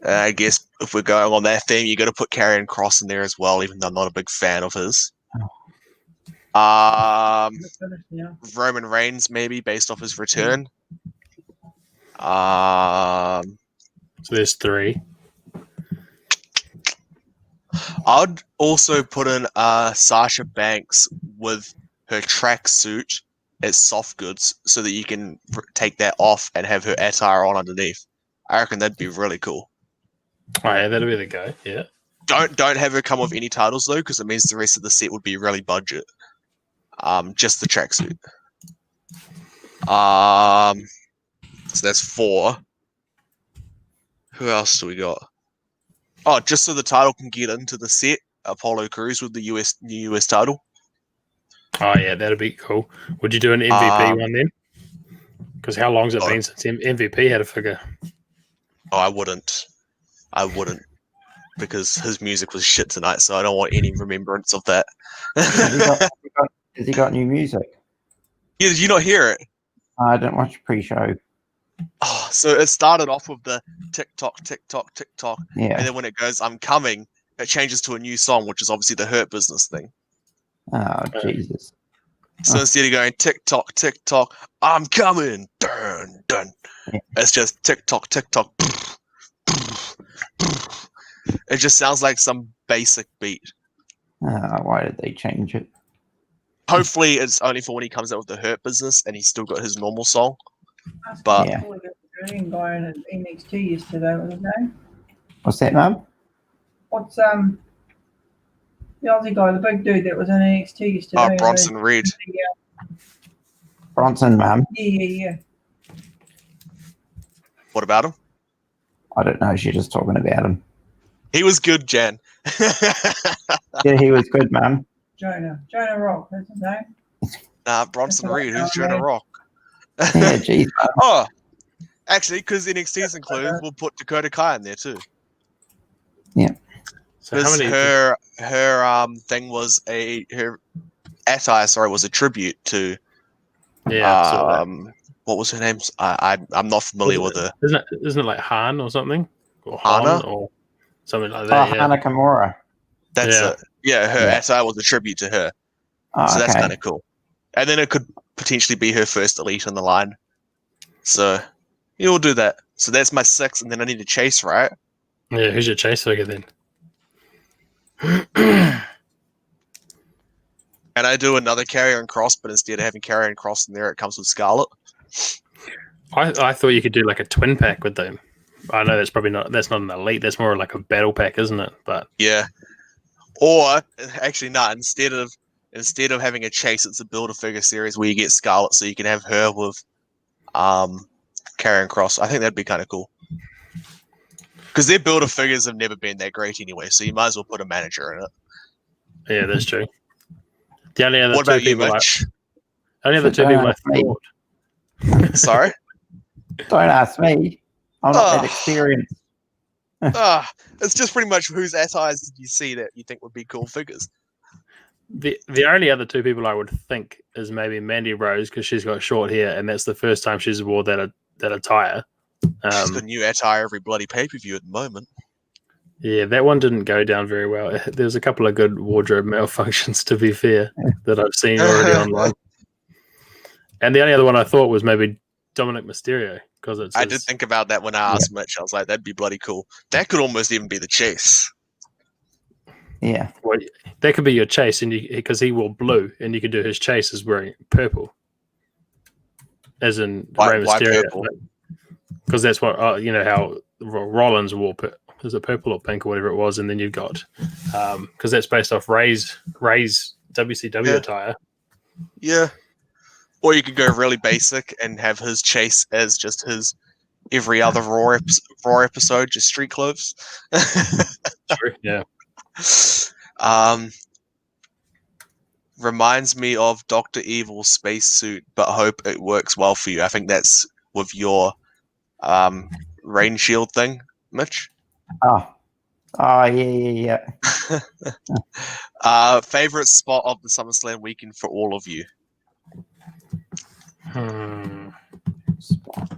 And I guess if we're going on that theme, you got to put Karrion Kross in there as well, even though I'm not a big fan of his. Yeah. Roman Reigns maybe based off his return. So there's 3. I'd also put in Sasha Banks with her tracksuit as soft goods so that you can take that off and have her attire on underneath. I reckon that'd be really cool. Oh yeah, that'll be the go. Yeah. Don't have her come with any titles though, because it means the rest of the set would be really budget. Just the tracksuit. So that's 4. Who else do we got? Oh, just so the title can get into the set, Apollo Crews with the new US title. Oh yeah, that'd be cool. Would you do an MVP one then? Because how long's it been since MVP had a figure? Oh, I wouldn't, because his music was shit tonight, so I don't want any remembrance of that. Has he got new music? Yeah, did you not hear it? I didn't watch pre-show. Oh, so it started off with the tick-tock, tick-tock, tick-tock, Yeah. and then when it goes, I'm coming, it changes to a new song, which is obviously the Hurt Business thing. Oh, Jesus. So instead of going tick-tock, tick-tock, I'm coming, dun, dun, it's just tick-tock, tick-tock. It just sounds like some basic beat. Why did they change it? Hopefully it's only for when he comes out with the Hurt Business and he's still got his normal song. But yeah. Australian guy in NXT yesterday, wasn't he? What's that, Mum? What's the Aussie guy, the big dude that was in NXT yesterday? Oh, Bronson Reed. Bronson, Mum. Yeah. What about him? I don't know. She's just talking about him. He was good, Jan. Yeah, he was good, Mum. Jonah Rock, that's his name. Nah, Bronson Reed. Who's Jonah Rock? Yeah, geez. Oh, actually, because NXT's included, we'll put Dakota Kai in there too. Yeah. So how Because many? her thing was her attire. Sorry, was a tribute to. Yeah. I saw that. What was her name? I'm not familiar with her. Isn't it like Han or something? Or Han Hana? or something like that? Hana Kimura. That's Yeah. it. Yeah, her attire was a tribute to her. Oh, So that's okay. kind of cool. And then it could potentially be her first elite on the line. So you'll do that. So that's my 6, and then I need to chase, right? Yeah. Who's your chase figure then? And I do another Carrier and Cross, but instead of having Carrier and Cross in there, it comes with Scarlet. I thought you could do like a twin pack with them. I know that's not an elite. That's more like a battle pack, isn't it? But Yeah. Or actually, not. Instead of having a chase, it's a Build-A-Figure series where you get Scarlet, so you can have her with Carrier and Cross. I think that'd be kind of cool. Because their Build-A-Figures have never been that great anyway, so you might as well put a manager in it. yeah, that's true. The only other What two about you, people Mitch? only other two people I Me. thought. Sorry? Don't ask me. I'm not that Oh. experienced. It's just pretty much whose attires did you see that you think would be cool figures? The only other two people I would think is maybe Mandy Rose because she's got short hair and that's the first time she's wore that attire. She's got new attire every bloody pay-per-view at the moment. Yeah, that one didn't go down very well. There's a couple of good wardrobe malfunctions, to be fair, that I've seen already online. And the only other one I thought was maybe Dominic Mysterio because I did think about that when I asked Mitch. I was like, that'd be bloody cool. That could almost even be the chase. Yeah. Well, that could be your chase, and because he wore blue, and you could do his chase as wearing purple, as in Rey Why Mysterio. purple? Because that's what how Rollins wore. Is it purple or pink or whatever it was? And then you've got because that's based off Ray's WCW attire. Yeah. Or you could go really basic and have his chase as just his every other Raw episode, just street clothes. True. Yeah. Reminds me of Dr. Evil's spacesuit, but hope it works well for you. I think that's with your rain shield thing, Mitch. Oh, yeah. Favorite spot of the SummerSlam weekend for all of you? Spot.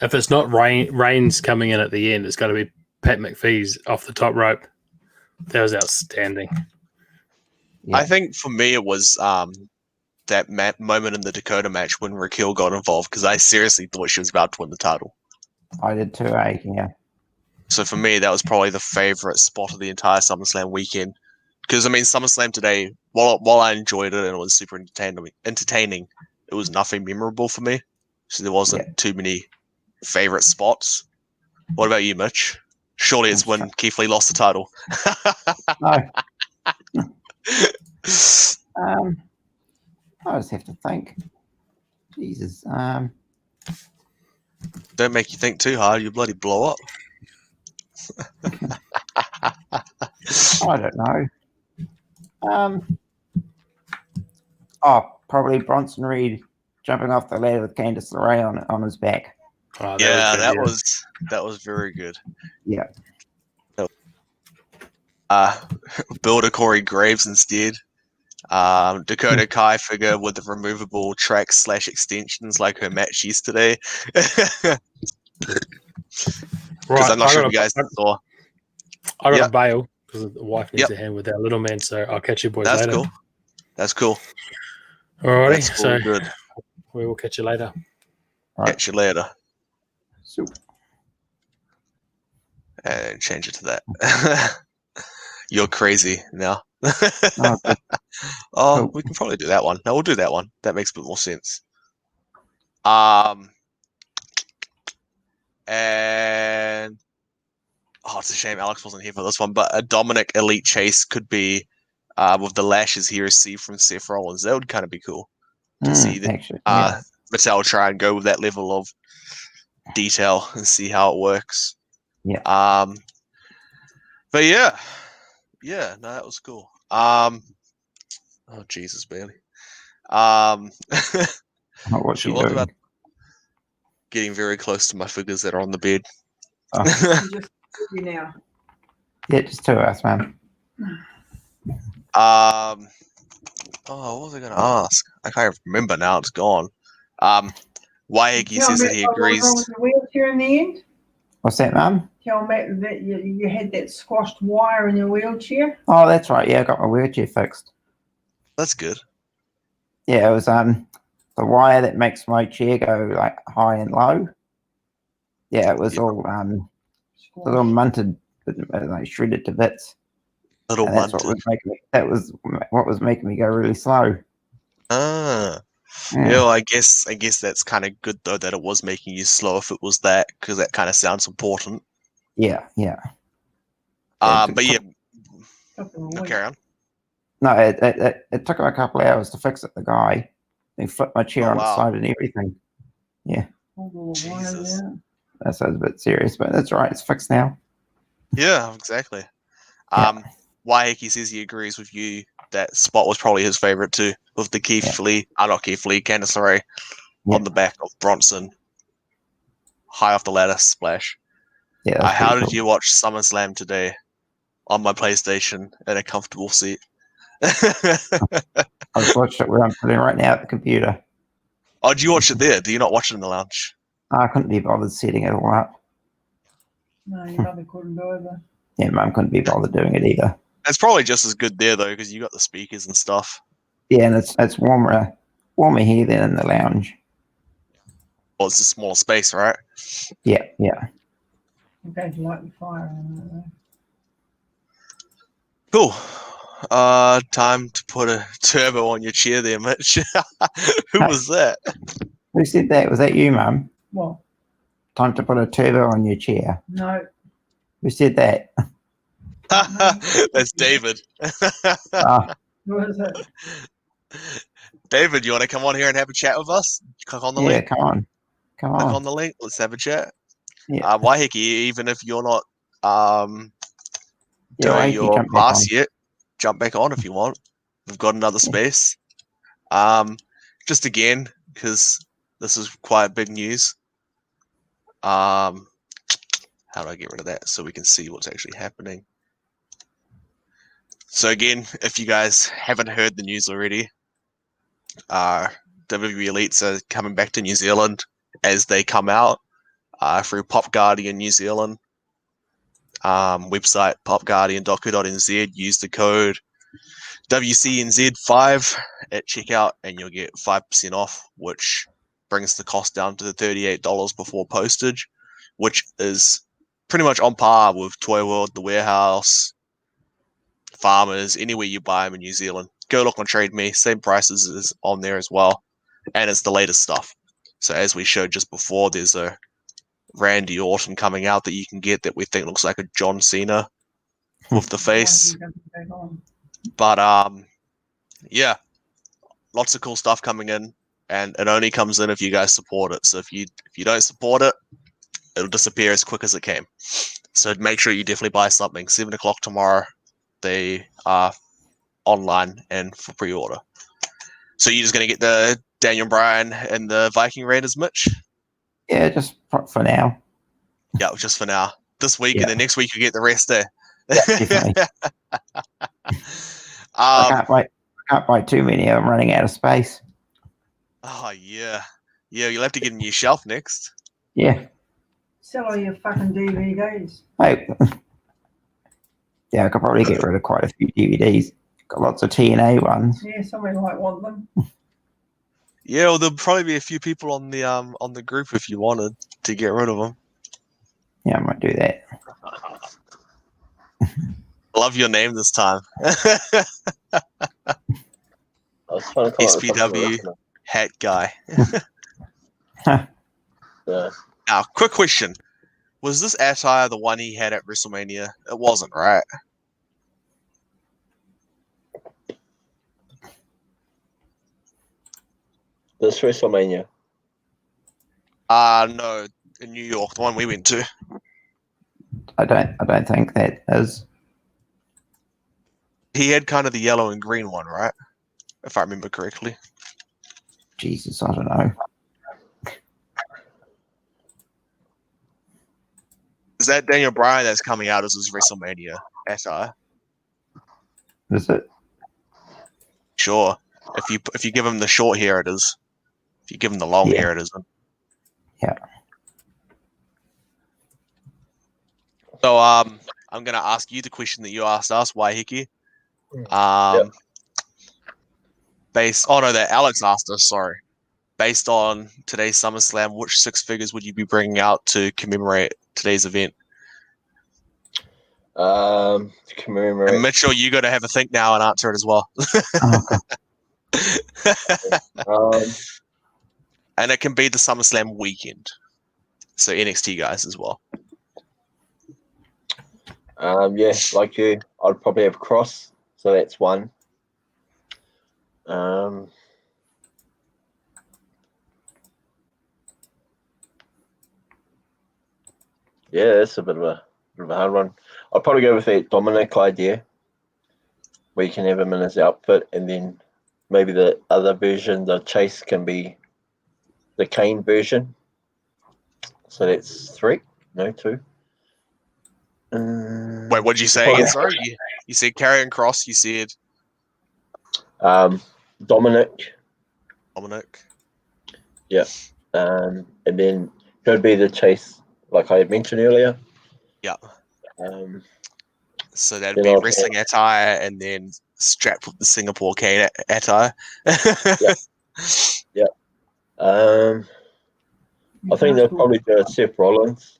If it's not Reigns coming in at the end, it's got to be Pat McPhee's off the top rope. That was outstanding. Yeah. I think for me it was that moment in the Dakota match when Raquel got involved because I seriously thought she was about to win the title. I did too, yeah. So for me, that was probably the favorite spot of the entire SummerSlam weekend. Because I mean, SummerSlam today, while I enjoyed it and it was super entertaining, it was nothing memorable for me. So there wasn't too many favorite spots. What about you, Mitch? Surely it's when Keith Lee lost the title. No. I just have to think. Jesus. Don't make you think too hard. You bloody blow up. I don't know. Probably Bronson Reed jumping off the ladder with Candice LeRae on his back. Oh, That was very good. Yeah. Build a Corey Graves instead. Dakota Kai figure with the removable tracks / extensions like her match yesterday. Because I'm not sure if you guys saw. I got to bail because the wife needs a hand with our little man, so I'll catch you boys later. That's cool. Alrighty, so good. We will catch you later. Catch you later. Super. And change it to that. You're crazy now. We can probably do that one. No, we'll do that one. That makes a bit more sense. And it's a shame Alex wasn't here for this one, but a Dominic Elite Chase could be with the lashes he received from Seth Rollins. That would kind of be cool to see that Mattel try and go with that level of detail and see how it works. Yeah. But yeah, no, that was cool. Oh Jesus, Bailey. What's she doing? About getting very close to my figures that are on the bed. Just you now. Yeah, just 2 hours, man. What was I going to ask? I can't remember now. It's gone. Waiheke says that he agrees. What was wrong with the wheelchair in the end? What's that, Mum? Tell Matt that you had that squashed wire in your wheelchair. Oh, that's right. Yeah, I got my wheelchair fixed. That's good. Yeah, it was the wire that makes my chair go like high and low. Yeah, it was all a little munted, like shredded to bits. That's what was making me. That was what was making me go really slow. Yeah, I guess that's kind of good though that it was making you slow if it was that, because that kind of sounds important. Yeah. But yeah, carry on. No, it took him a couple of hours to fix it. The guy, he flipped my chair on its side and everything. Yeah. Jesus. That sounds a bit serious, but that's right. It's fixed now. Yeah, exactly. Waiheke says he agrees with you. That spot was probably his favorite too, with the Candice LeRae on the back of Bronson, high off the ladder splash. Yeah. How did you watch SummerSlam today on my PlayStation in a comfortable seat? I just watched it where I'm sitting right now at the computer. Oh, did you watch it there? Do you not watch it in the lounge? I couldn't be bothered setting it all up. No, your mother couldn't do it. Yeah, Mum couldn't be bothered doing it either. It's probably just as good there though, because you got the speakers and stuff. Yeah, and it's warmer here than in the lounge. Well, it's a smaller space, right? Yeah. I'm going to light the fire on that. Cool. Time to put a turbo on your chair there, Mitch. Who was that? Who said that? Was that you, Mum? What? Time to put a turbo on your chair. No. Who said that? That's David. What is it? David, you want to come on here and have a chat with us? Click on the link. Yeah, come on. Click on the link. Let's have a chat. Yeah. Waiheke, even if you're not doing your pass yet, jump back on if you want. We've got another space. Just again, because this is quite big news. How do I get rid of that so we can see what's actually happening? So again, if you guys haven't heard the news already, WWE Elites are coming back to New Zealand as they come out through Pop Guardian New Zealand website, popguardian.co.nz. Use the code WCNZ5 at checkout and you'll get 5% off, which brings the cost down to the $38 before postage, which is pretty much on par with Toy World, The Warehouse, Farmers, anywhere you buy them in New Zealand. Go look on Trade Me, same prices as on there as well. and it's the latest stuff. So as we showed just before, there's a Randy Orton coming out that you can get that we think looks like a John Cena with the face. But yeah, lots of cool stuff coming in, and it only comes in if you guys support it. So if you don't support it, it'll disappear as quick as it came. So make sure you definitely buy something. 7 o'clock tomorrow. They are online and for pre-order. So you're just gonna get the Daniel Bryan and the Viking Raiders, Mitch? Yeah, just for now. Yeah, just for now. This week Yeah. and then next week you get the rest there. Yeah, definitely. I can't buy too many. I'm running out of space. Oh yeah. Yeah, you'll have to get a new shelf next. Yeah. Sell all your fucking DVDs. Hey. Yeah, I could probably get rid of quite a few DVDs. Got lots of TNA ones. Yeah, somebody might want them. Yeah, well, there'll probably be a few people on the group if you wanted to get rid of them. Yeah, I might do that. Love your name this time. I was trying to come up with something SPW original. hat guy. Yeah. Now, quick question. Was this attire the one he had at WrestleMania? It wasn't, right? This WrestleMania. No, in New York, the one we went to. I don't think that is. He had kind of the yellow and green one, right? If I remember correctly. Jesus, I don't know. Is that Daniel Bryan that's coming out as his WrestleMania attire? Is it? Sure. If you give him the short hair, it is. If you give him the long hair, it isn't. Yeah. So I'm gonna ask you the question that you asked us. Why Hickey? That Alex asked us. Sorry. Based on today's SummerSlam, which 6 figures would you be bringing out to commemorate today's event? To commemorate. And Mitchell, you got to have a think now and answer it as well. And it can be the SummerSlam weekend. So NXT guys as well. Yeah, like you, I'd probably have Cross, so that's one. Yeah, that's a bit of a hard one. I'd probably go with that Dominic idea, where you can have him in his outfit, and then maybe the other version, the Chase, can be the Kane version. So that's 3, no 2. Wait, what did you say again? Sorry, you said Karrion Kross. You said Dominic. Yeah, and then could be the Chase, like I had mentioned earlier. Yeah. So that'd Then be I'll wrestling attire and then strapped with the Singapore Kane attire. Yeah. I think they'll probably do Seth Rollins,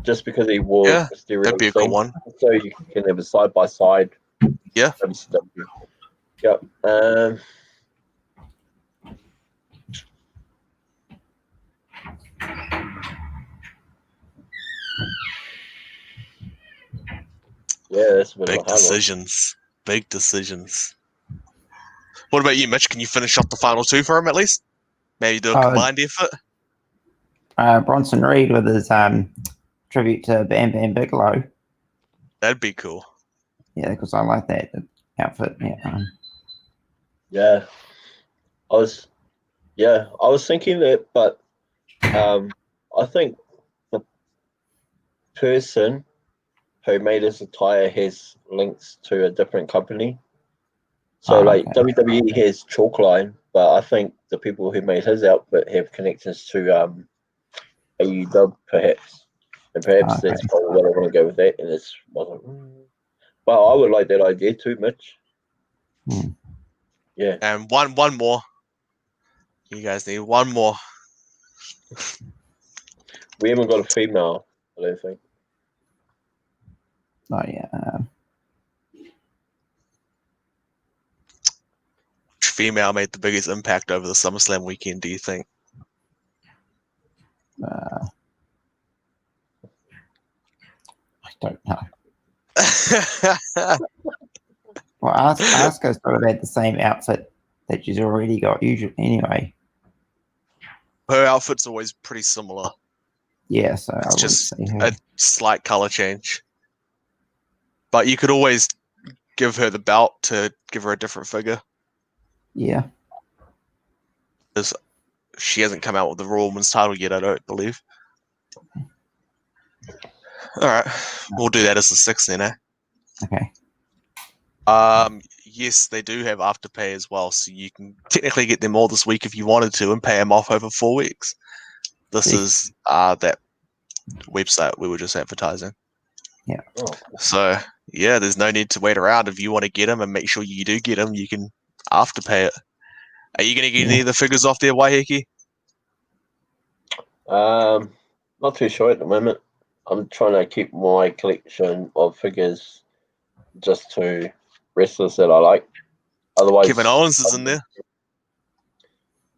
just because he wore Yeah, Mysterio that'd be a cool thing. one. So you can have a side by side. Yeah. Yeah. Yeah, that's a bit of a Big hard one. decisions. Big decisions. What about you, Mitch? Can you finish off the final 2 for him at least? Maybe do a combined effort? Bronson Reed with his tribute to Bam Bam Bigelow. That'd be cool. Yeah, because I like that outfit. Yeah. Yeah. I was thinking that, but I think the person who made his attire has links to a different company. So WWE has Chalkline, but I think the people who made his outfit have connections to AEW perhaps. And perhaps that's probably what I want to go with that, and it wasn't. But I would like that idea too, Mitch. Yeah. And one more. You guys need one more. We haven't got a female, I don't think. Oh yeah. female made the biggest impact over the SummerSlam weekend, do you think? I don't know. Well, Asuka's sort of had the same outfit that she's already got usually anyway. Her outfit's always pretty similar. Yeah, so It's I wouldn't just say her. a slight color change. But you could always give her the belt to give her a different figure. Yeah. Because she hasn't come out with the Raw Women's title yet, I don't believe. Alright, we'll do that as the 6th then, eh? Okay. Yes, they do have Afterpay as well, so you can technically get them all this week if you wanted to and pay them off over 4 weeks. This Sweet. is that website we were just advertising. Yeah. Oh, So, yeah, there's no need to wait around. If you want to get them and make sure you do get them, you can Afterpay it. Are you going to get any of the figures off there, Waiheke? not too sure at the moment. I'm trying to keep my collection of figures just to wrestlers that I like. Otherwise, Kevin Owens is in there.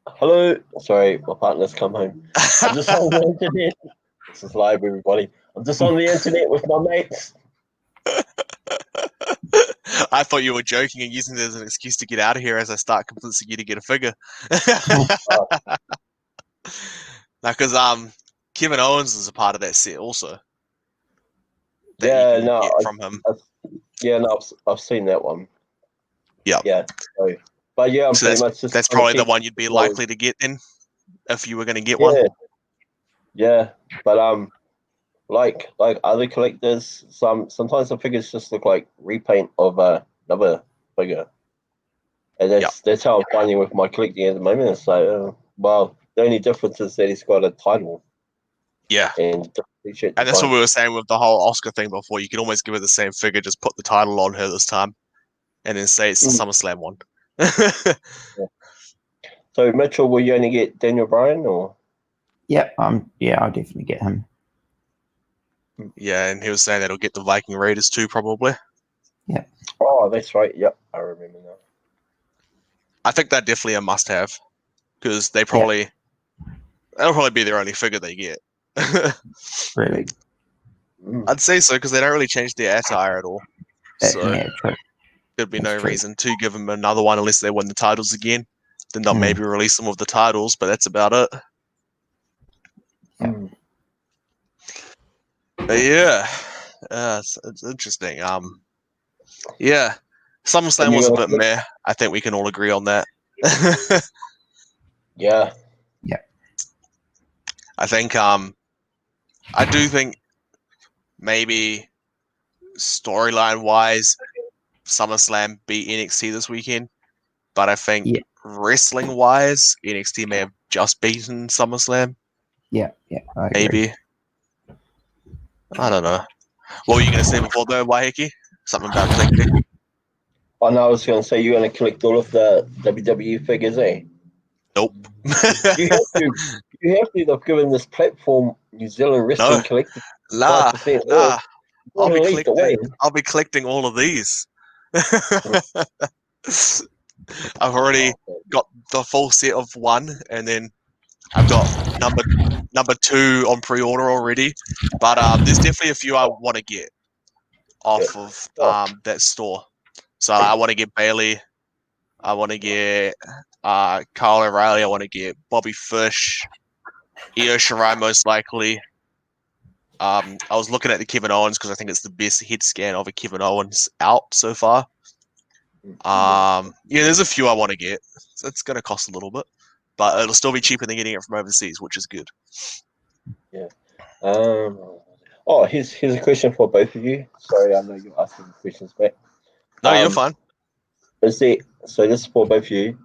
Hello. Sorry, my partner's come home. I'm just on the internet. This is live, everybody. I'm just on the internet with my mates. I thought you were joking and using it as an excuse to get out of here as I start convincing you to get a figure. Now, because Kevin Owens is a part of that set also. That Yeah, you can no, get from him. I've seen that one. Yeah. Yeah. So, but yeah, I'm So pretty much just that's trying to probably the keep one you'd be going. likely to get then, if you were going to get one. Yeah, but like other collectors, sometimes the figures just look like repaint of another figure, and that's how I'm finding with my collecting at the moment. It's like, well, the only difference is that he's got a title. Yeah. And that's what we were saying with the whole Oscar thing before. You can always give her the same figure, just put the title on her this time, and then say it's the SummerSlam one. So Mitchell, will you only get Daniel Bryan or? Yep. Yeah, I'll definitely get him. Yeah, and he was saying that he'll get the Viking Raiders too, probably. Yeah. Oh, that's right. Yep, I remember now. I think they're definitely a must-have because that'll probably be their only figure they get. Really? I'd say so because they don't really change their attire at all. So true. there'd be That's no true. reason to give them another one unless they win the titles again. Then they'll maybe release them with the titles, but that's about it. But yeah, it's interesting. Yeah, SummerSlam was a bit meh. I think we can all agree on that. Yeah. I think I do think maybe storyline wise, SummerSlam beat NXT this weekend, but I think wrestling wise, NXT may have just beaten SummerSlam. Yeah, I agree. Maybe. I don't know. What were you going to say before though, Waiheke? Something about collecting? Oh no, I was going to say you're going to collect all of the WWE figures, eh? Nope. You have to. They've given this platform New Zealand Wrestling Collective. Nah. I'll be collecting all of these. I've already got the full set of one, and then I've got number 2 on pre-order already. But there's definitely a few I want to get off of that store. So I want to get Bailey. I want to get Kyle O'Reilly. I want to get Bobby Fish. Io Shirai most likely. I was looking at the Kevin Owens because I think it's the best head scan of a Kevin Owens out so far. There's a few I want to get. It's going to cost a little bit, but it'll still be cheaper than getting it from overseas, which is good. Yeah. Here's a question for both of you. Sorry, I know you're asking questions back. No, you're fine. This is for both of you.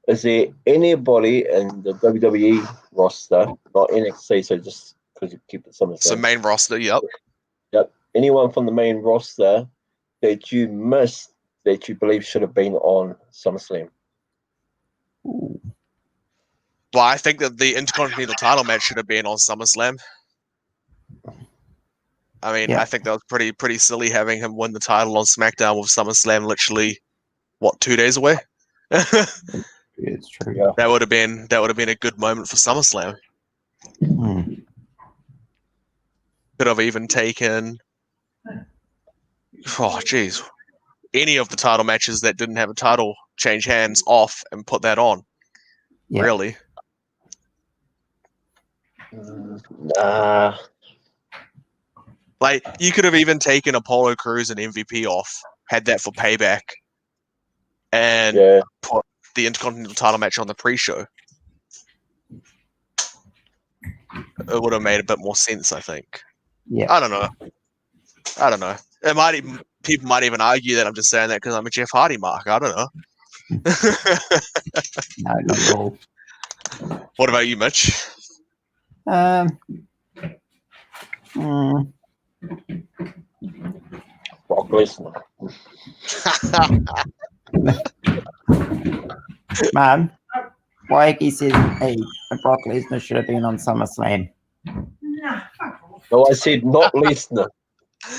Is there anybody in the WWE roster, not NXT, so just because you keep it SummerSlam? So main roster, yep. Anyone from the main roster that you missed that you believe should have been on SummerSlam? Ooh. Well, I think that the Intercontinental title match should have been on SummerSlam. I mean, I think that was pretty silly having him win the title on SmackDown with SummerSlam literally, 2 days away? It's true. Yeah. That would have been a good moment for SummerSlam. Hmm. Could have even taken, any of the title matches that didn't have a title change hands off and put that on. Yeah. Really. Nah. Like, you could have even taken Apollo Crews and MVP off, had that for Payback, and Yeah. put the Intercontinental title match on the pre-show. It would have made a bit more sense, I think. Yeah. I don't know. People might even argue that I'm just saying that because I'm a Jeff Hardy mark. I don't know. No, not at all. What about you, Mitch? Hmm. Brock Lesnar. Man, Waiki says, hey, Brock Lesnar should have been on SummerSlam. Nah, fuck off. No, I said not Lesnar.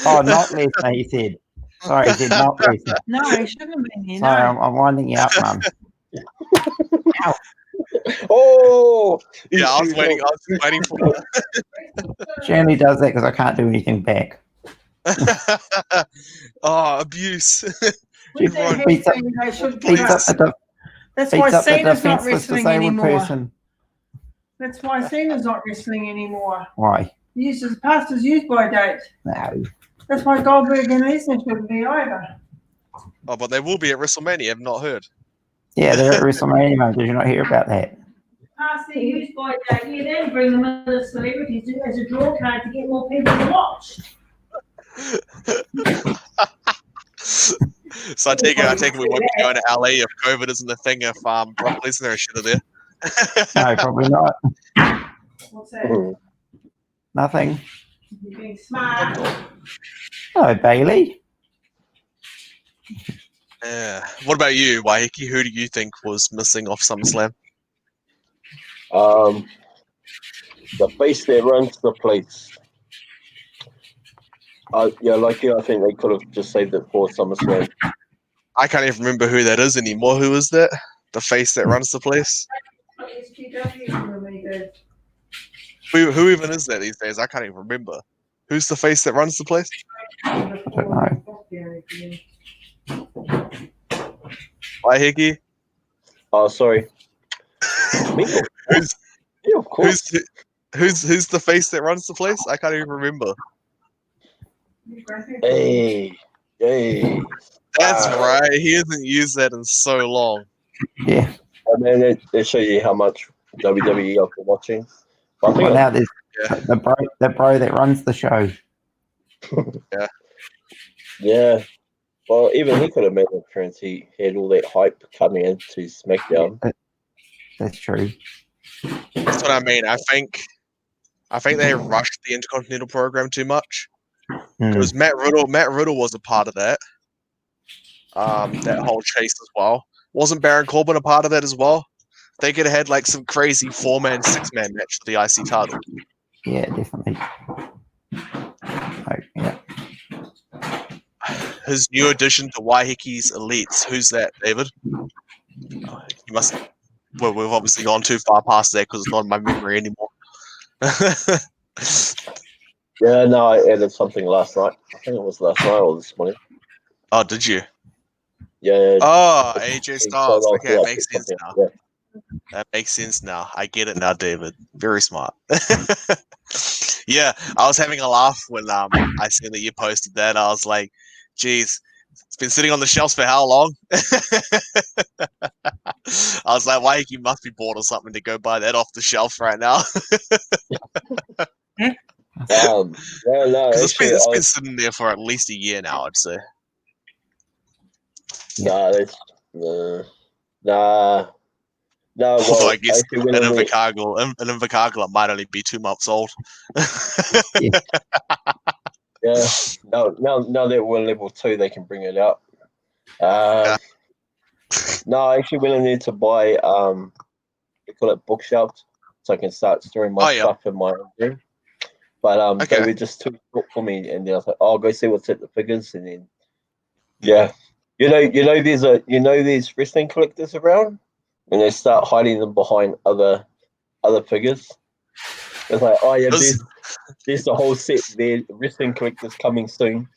Oh, not Lesnar, he said. Sorry, he said not Lesnar. No, he shouldn't have been here. Sorry, No. I'm winding you up, man. Oh, Yeah, I was waiting for She only does that because I can't do anything back. Oh, abuse. With their Everyone head beats up- thing, they should Please. Beats up the, That's why beats up the Cena's not defenseless wrestling disabled anymore. person. That's why Cena's not wrestling anymore. Why? Used as past his use by date. No. That's why Goldberg and Lesnar shouldn't be either. Oh, but they will be at WrestleMania. I've not heard. Yeah, they're at WrestleMania, man. Did you not hear about that? Past their use by date, you then bring them in as celebrities as a draw card to get more people to watch. So I take it we won't be going to LA if COVID isn't a thing. If Brock Lesnar is shit there. No, probably not. What's that? Nothing. You're being smart. Oh, Bailey. Yeah. What about you, Waiheke? Who do you think was missing off SummerSlam? The face that runs the place. Yeah, like you, I think they could have just saved it for SummerSlam. I can't even remember who that is anymore. Who is that? The face that runs the place? Who even is that these days? I can't even remember. Who's the face that runs the place? I don't know. Waiheke? Oh, sorry. Me? Who's Yeah, of course. who's the face that runs the place? I can't even remember. Hey. That's right. He hasn't used that in so long. Yeah. I mean, they show you how much WWE I've been watching. But I think Well, now there's Yeah. the bro that runs the show. yeah. Well, even he could have made an appearance. He had all that hype coming into SmackDown. That's true. That's what I mean. I think they rushed the Intercontinental program too much. Because Matt Riddle was a part of that. That whole chase as well. Wasn't Baron Corbin a part of that as well? They could have had like some crazy 4-man, 6-man match for the IC title. Yeah, definitely. Oh, yeah. His new addition to Waiheke's Elites. Who's that, David? You must. Well, we've obviously gone too far past that because it's not in my memory anymore. Yeah, no, I added something last night. I think it was last night or this morning. Oh, did you? Yeah. Oh, AJ So Styles. I'll Okay, do it makes sense something. now. Yeah. That makes sense now. I get it now, David. Very smart. Yeah, I was having a laugh when I seen that you posted that. I was like, geez, it's been sitting on the shelves for how long? I was like, Why you must be bored or something to go buy that off the shelf right now. Yeah, no, Because actually, it's been sitting there for at least a year now, I'd say. Nah. No, Although well, I guess actually, an Invercargill might only be 2 months old. yeah, now that we're level 2, they can bring it out. No, I actually really need to buy they call it bookshelves, so I can start storing my stuff in my room. But they were just too short for me, and then I was like, "Oh, I'll go see what's at the figures," and then There's wrestling collectors around, and they start hiding them behind other figures. It's like, oh yeah, there's the whole set there. Wrestling collectors coming soon.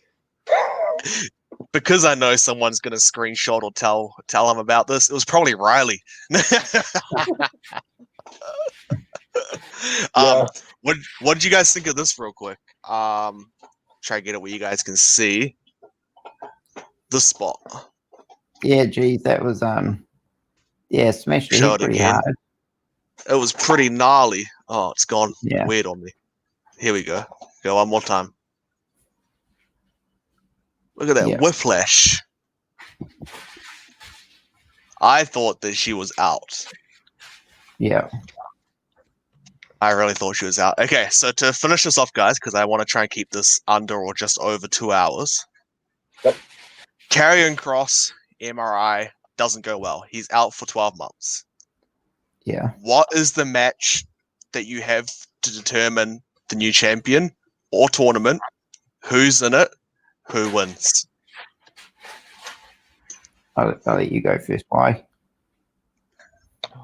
Because I know someone's gonna screenshot or tell him about this. It was probably Riley. Yeah. What did you guys think of this real quick? Try to get it where you guys can see the spot. Yeah, geez, that was yeah, smashed your Show head it pretty again. hard. It was pretty gnarly. Oh, it's gone Yeah. weird on me. Here we go. Go one more time. Look at that Yeah. whiplash. I thought that she was out. Yeah. I really thought she was out. Okay, so to finish this off, guys, because I want to try and keep this under or just over 2 hours. Yep. Karrion Kross, MRI, doesn't go well. He's out for 12 months. Yeah. What is the match that you have to determine the new champion or tournament? Who's in it? Who wins? I'll let you go first. Why?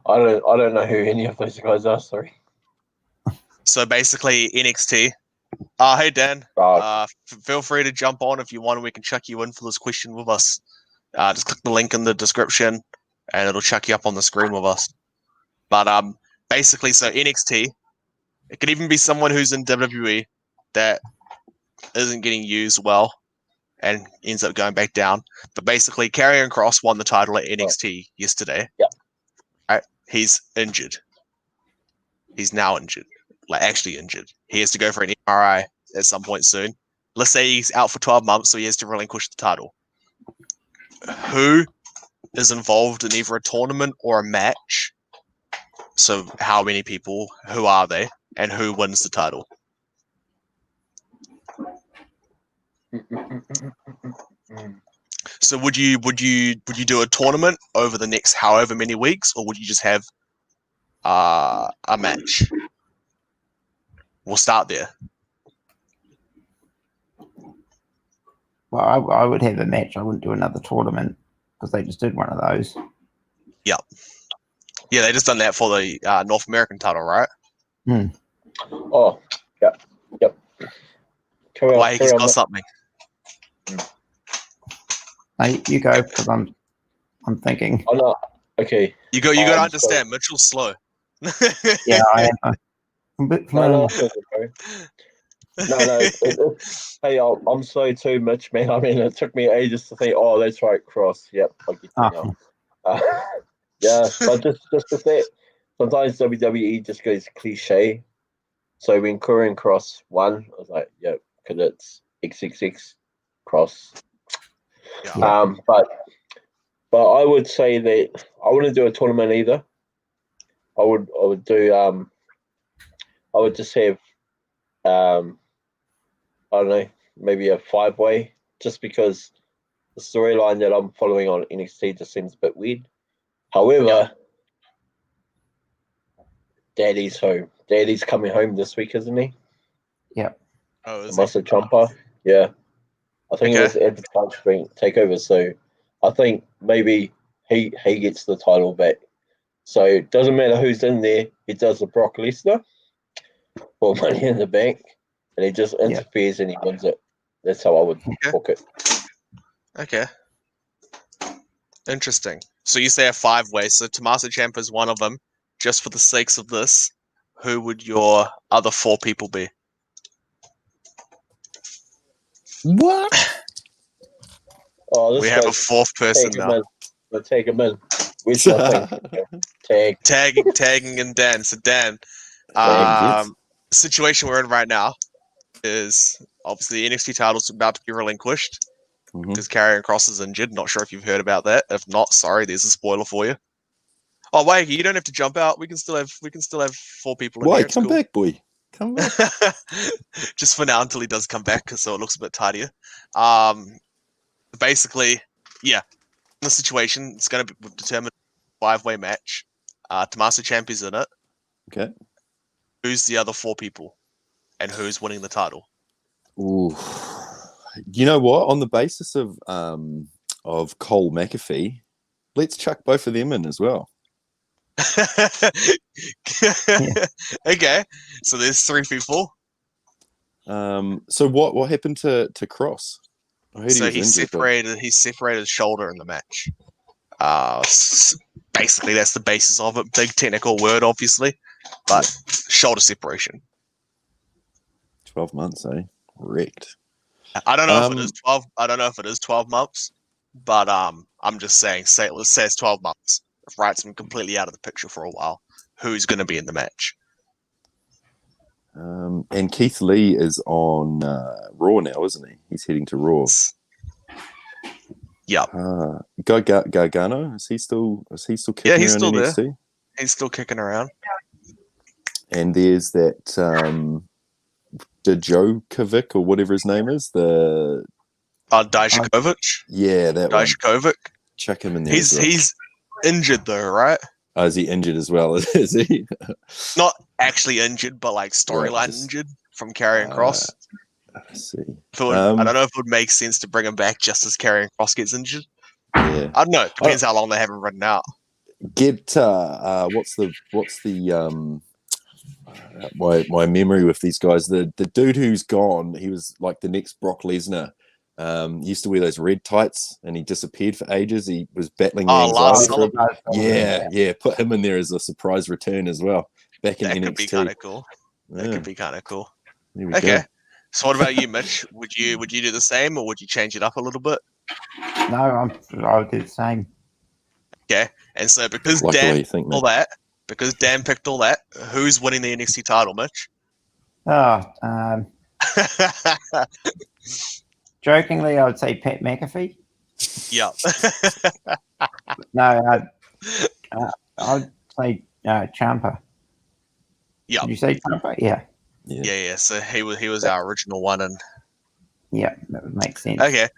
I don't know who any of those guys are. Sorry. So basically, NXT. Hey Dan, feel free to jump on if you want, and we can chuck you in for this question with us. Just click the link in the description, and it'll chuck you up on the screen with us. But basically, so NXT. It could even be someone who's in WWE that isn't getting used well and ends up going back down. But basically, Karrion Kross won the title at NXT yesterday. Yeah. Right? He's injured. He's now injured. Like, actually injured. He has to go for an MRI at some point soon. Let's say he's out for 12 months, so he has to relinquish the title. Who is involved in either a tournament or a match? So how many people? Who are they? And who wins the title? So would you do a tournament over the next however many weeks, or would you just have a match? We'll start there. Well, I would have a match. I wouldn't do another tournament because they just did one of those. Yeah, they just done that for the North American title, right? Oh, yep. Why he's got something. Hey, you go because I'm thinking. Oh no. Okay. You got to understand, Mitchell's slow. Yeah, I am a bit slow. No. Hey, I'm slow too, Mitch, man. I mean, it took me ages to think, oh, that's right, Cross. Yep, I get you now. Yeah, but just to say, sometimes WWE just goes cliche. So when Karrion Kross won, I was like, yep, because it's XXX Cross. Yeah. But I would say that I wouldn't do a tournament either. I would do I would just have I don't know, maybe a 5-way, just because the storyline that I'm following on NXT just seems a bit weird. However, Daddy's home. Daddy's coming home this week, isn't he? Yep. Oh, is Massa Ciampa. Yeah. I think it was advertised for TakeOver, so I think maybe he gets the title back. So it doesn't matter who's in there. He does the Brock Lesnar for Money in the Bank, and he just interferes and he wins it. That's how I would book it. Okay. Interesting. So you say a 5-way. So Tommaso Ciampa is one of them. Just for the sakes of this, who would your other 4 people be? What? Oh, We have a 4th person now. Let's take him in. Where's my thing? Tagging and Dan. So Dan, Yes. the situation we're in right now is obviously the NXT title's about to be relinquished because Karrion Kross is injured. Not sure if you've heard about that. If not, sorry, there's a spoiler for you. Oh, wait, you don't have to jump out. We can still have 4 people in Why? here. It's Come cool. back, boy. Come back. Just for now until he does come back, so it looks a bit tidier. Basically, yeah, in the situation, it's going to be determined 5-way match. Tommaso Ciampa's in it. Okay. Who's the other 4 people, and who's winning the title? Ooh. You know what? On the basis of of Cole McAfee, let's chuck both of them in as well. Okay, so there's 3 people. So what happened to Cross? I heard So he was injured. he separated his shoulder in the match. Basically that's the basis of it. Big technical word, obviously, but shoulder separation. 12 months, eh? Wrecked. I don't know if it is 12. I don't know if it is 12 months, but I'm just saying. Let's say it's 12 months. If Wright's completely out of the picture for a while, who's going to be in the match? And Keith Lee is on Raw now, isn't he? He's heading to Raw. Yep. Gargano, is he still kicking Yeah, he's around still there. NXT? He's still kicking around. And there's that Djokovic or whatever his name is. The Dijakovic. Yeah, that one. Dijakovic. Check him in there. He's injured though, right? Oh, is he injured as well? Is he? Not actually injured, but like storyline injured from Karrion Cross. I see. I don't know if it would make sense to bring him back just as Karrion Cross gets injured. Yeah, I don't know. It depends how long they have him written out. Get what's the my memory with these guys. The dude who's gone, he was like the next Brock Lesnar. He used to wear those red tights, and he disappeared for ages. He was battling anxiety. Yeah. Put him in there as a surprise return as well. Back in NXT. That could be kind of cool. That could be kind of cool. Okay. Go. So what about you, Mitch? Would you do the same, or would you change it up a little bit? No, I would do the same. Okay. And so because Dan picked all that, who's winning the NXT title, Mitch? Jokingly, I would say Pat McAfee. Yep. No, I'd say Ciampa. Yeah. Did you say Ciampa? Yeah. Yeah. So he was our original one, and yeah, that would make sense. Okay.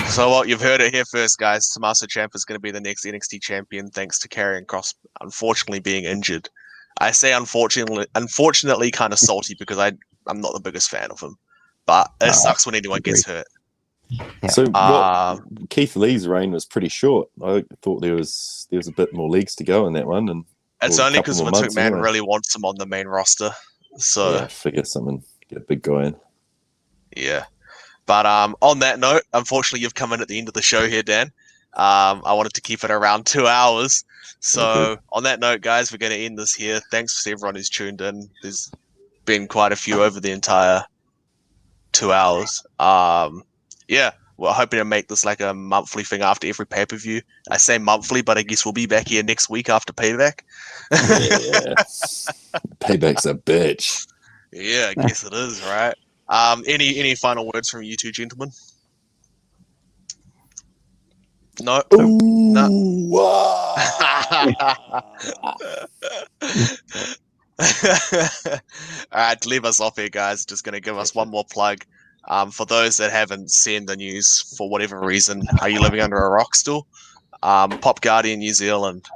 So what you've heard it here first, guys. Tommaso Ciampa is going to be the next NXT champion, thanks to Karrion Cross unfortunately being injured. I say unfortunately, kind of salty because I'm not the biggest fan of him, but it sucks when anyone gets hurt. Yeah. So Keith Lee's reign was pretty short. I thought there was a bit more legs to go in that one, and it's only because Vince McMahon really wants him on the main roster. So yeah, figure something, get a big guy in. Yeah. But on that note, unfortunately, you've come in at the end of the show here, Dan. I wanted to keep it around 2 hours. So on that note, guys, we're going to end this here. Thanks to everyone who's tuned in. There's been quite a few over the entire 2 hours. Yeah, we're hoping to make this like a monthly thing after every pay-per-view. I say monthly, but I guess we'll be back here next week after Payback. Yeah. Payback's a bitch. Yeah, I guess it is, right? Any final words from you two gentlemen? No. Ooh, no. Wow. All right, leave us off here, guys. Just going to give us one more plug. For those that haven't seen the news for whatever reason, are you living under a rock still? Pop Guardian New Zealand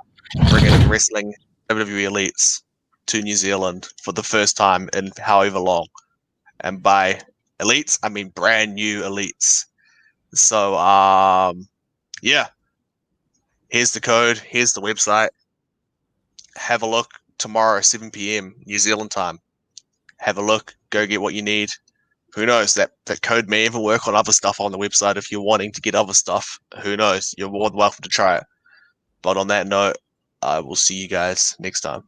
bringing wrestling WWE elites to New Zealand for the first time in however long. And by elites, I mean brand new elites. So, yeah. Here's the code. Here's the website. Have a look tomorrow, 7 p.m. New Zealand time. Have a look. Go get what you need. Who knows? That code may even work on other stuff on the website if you're wanting to get other stuff. Who knows? You're more than welcome to try it. But on that note, I will see you guys next time.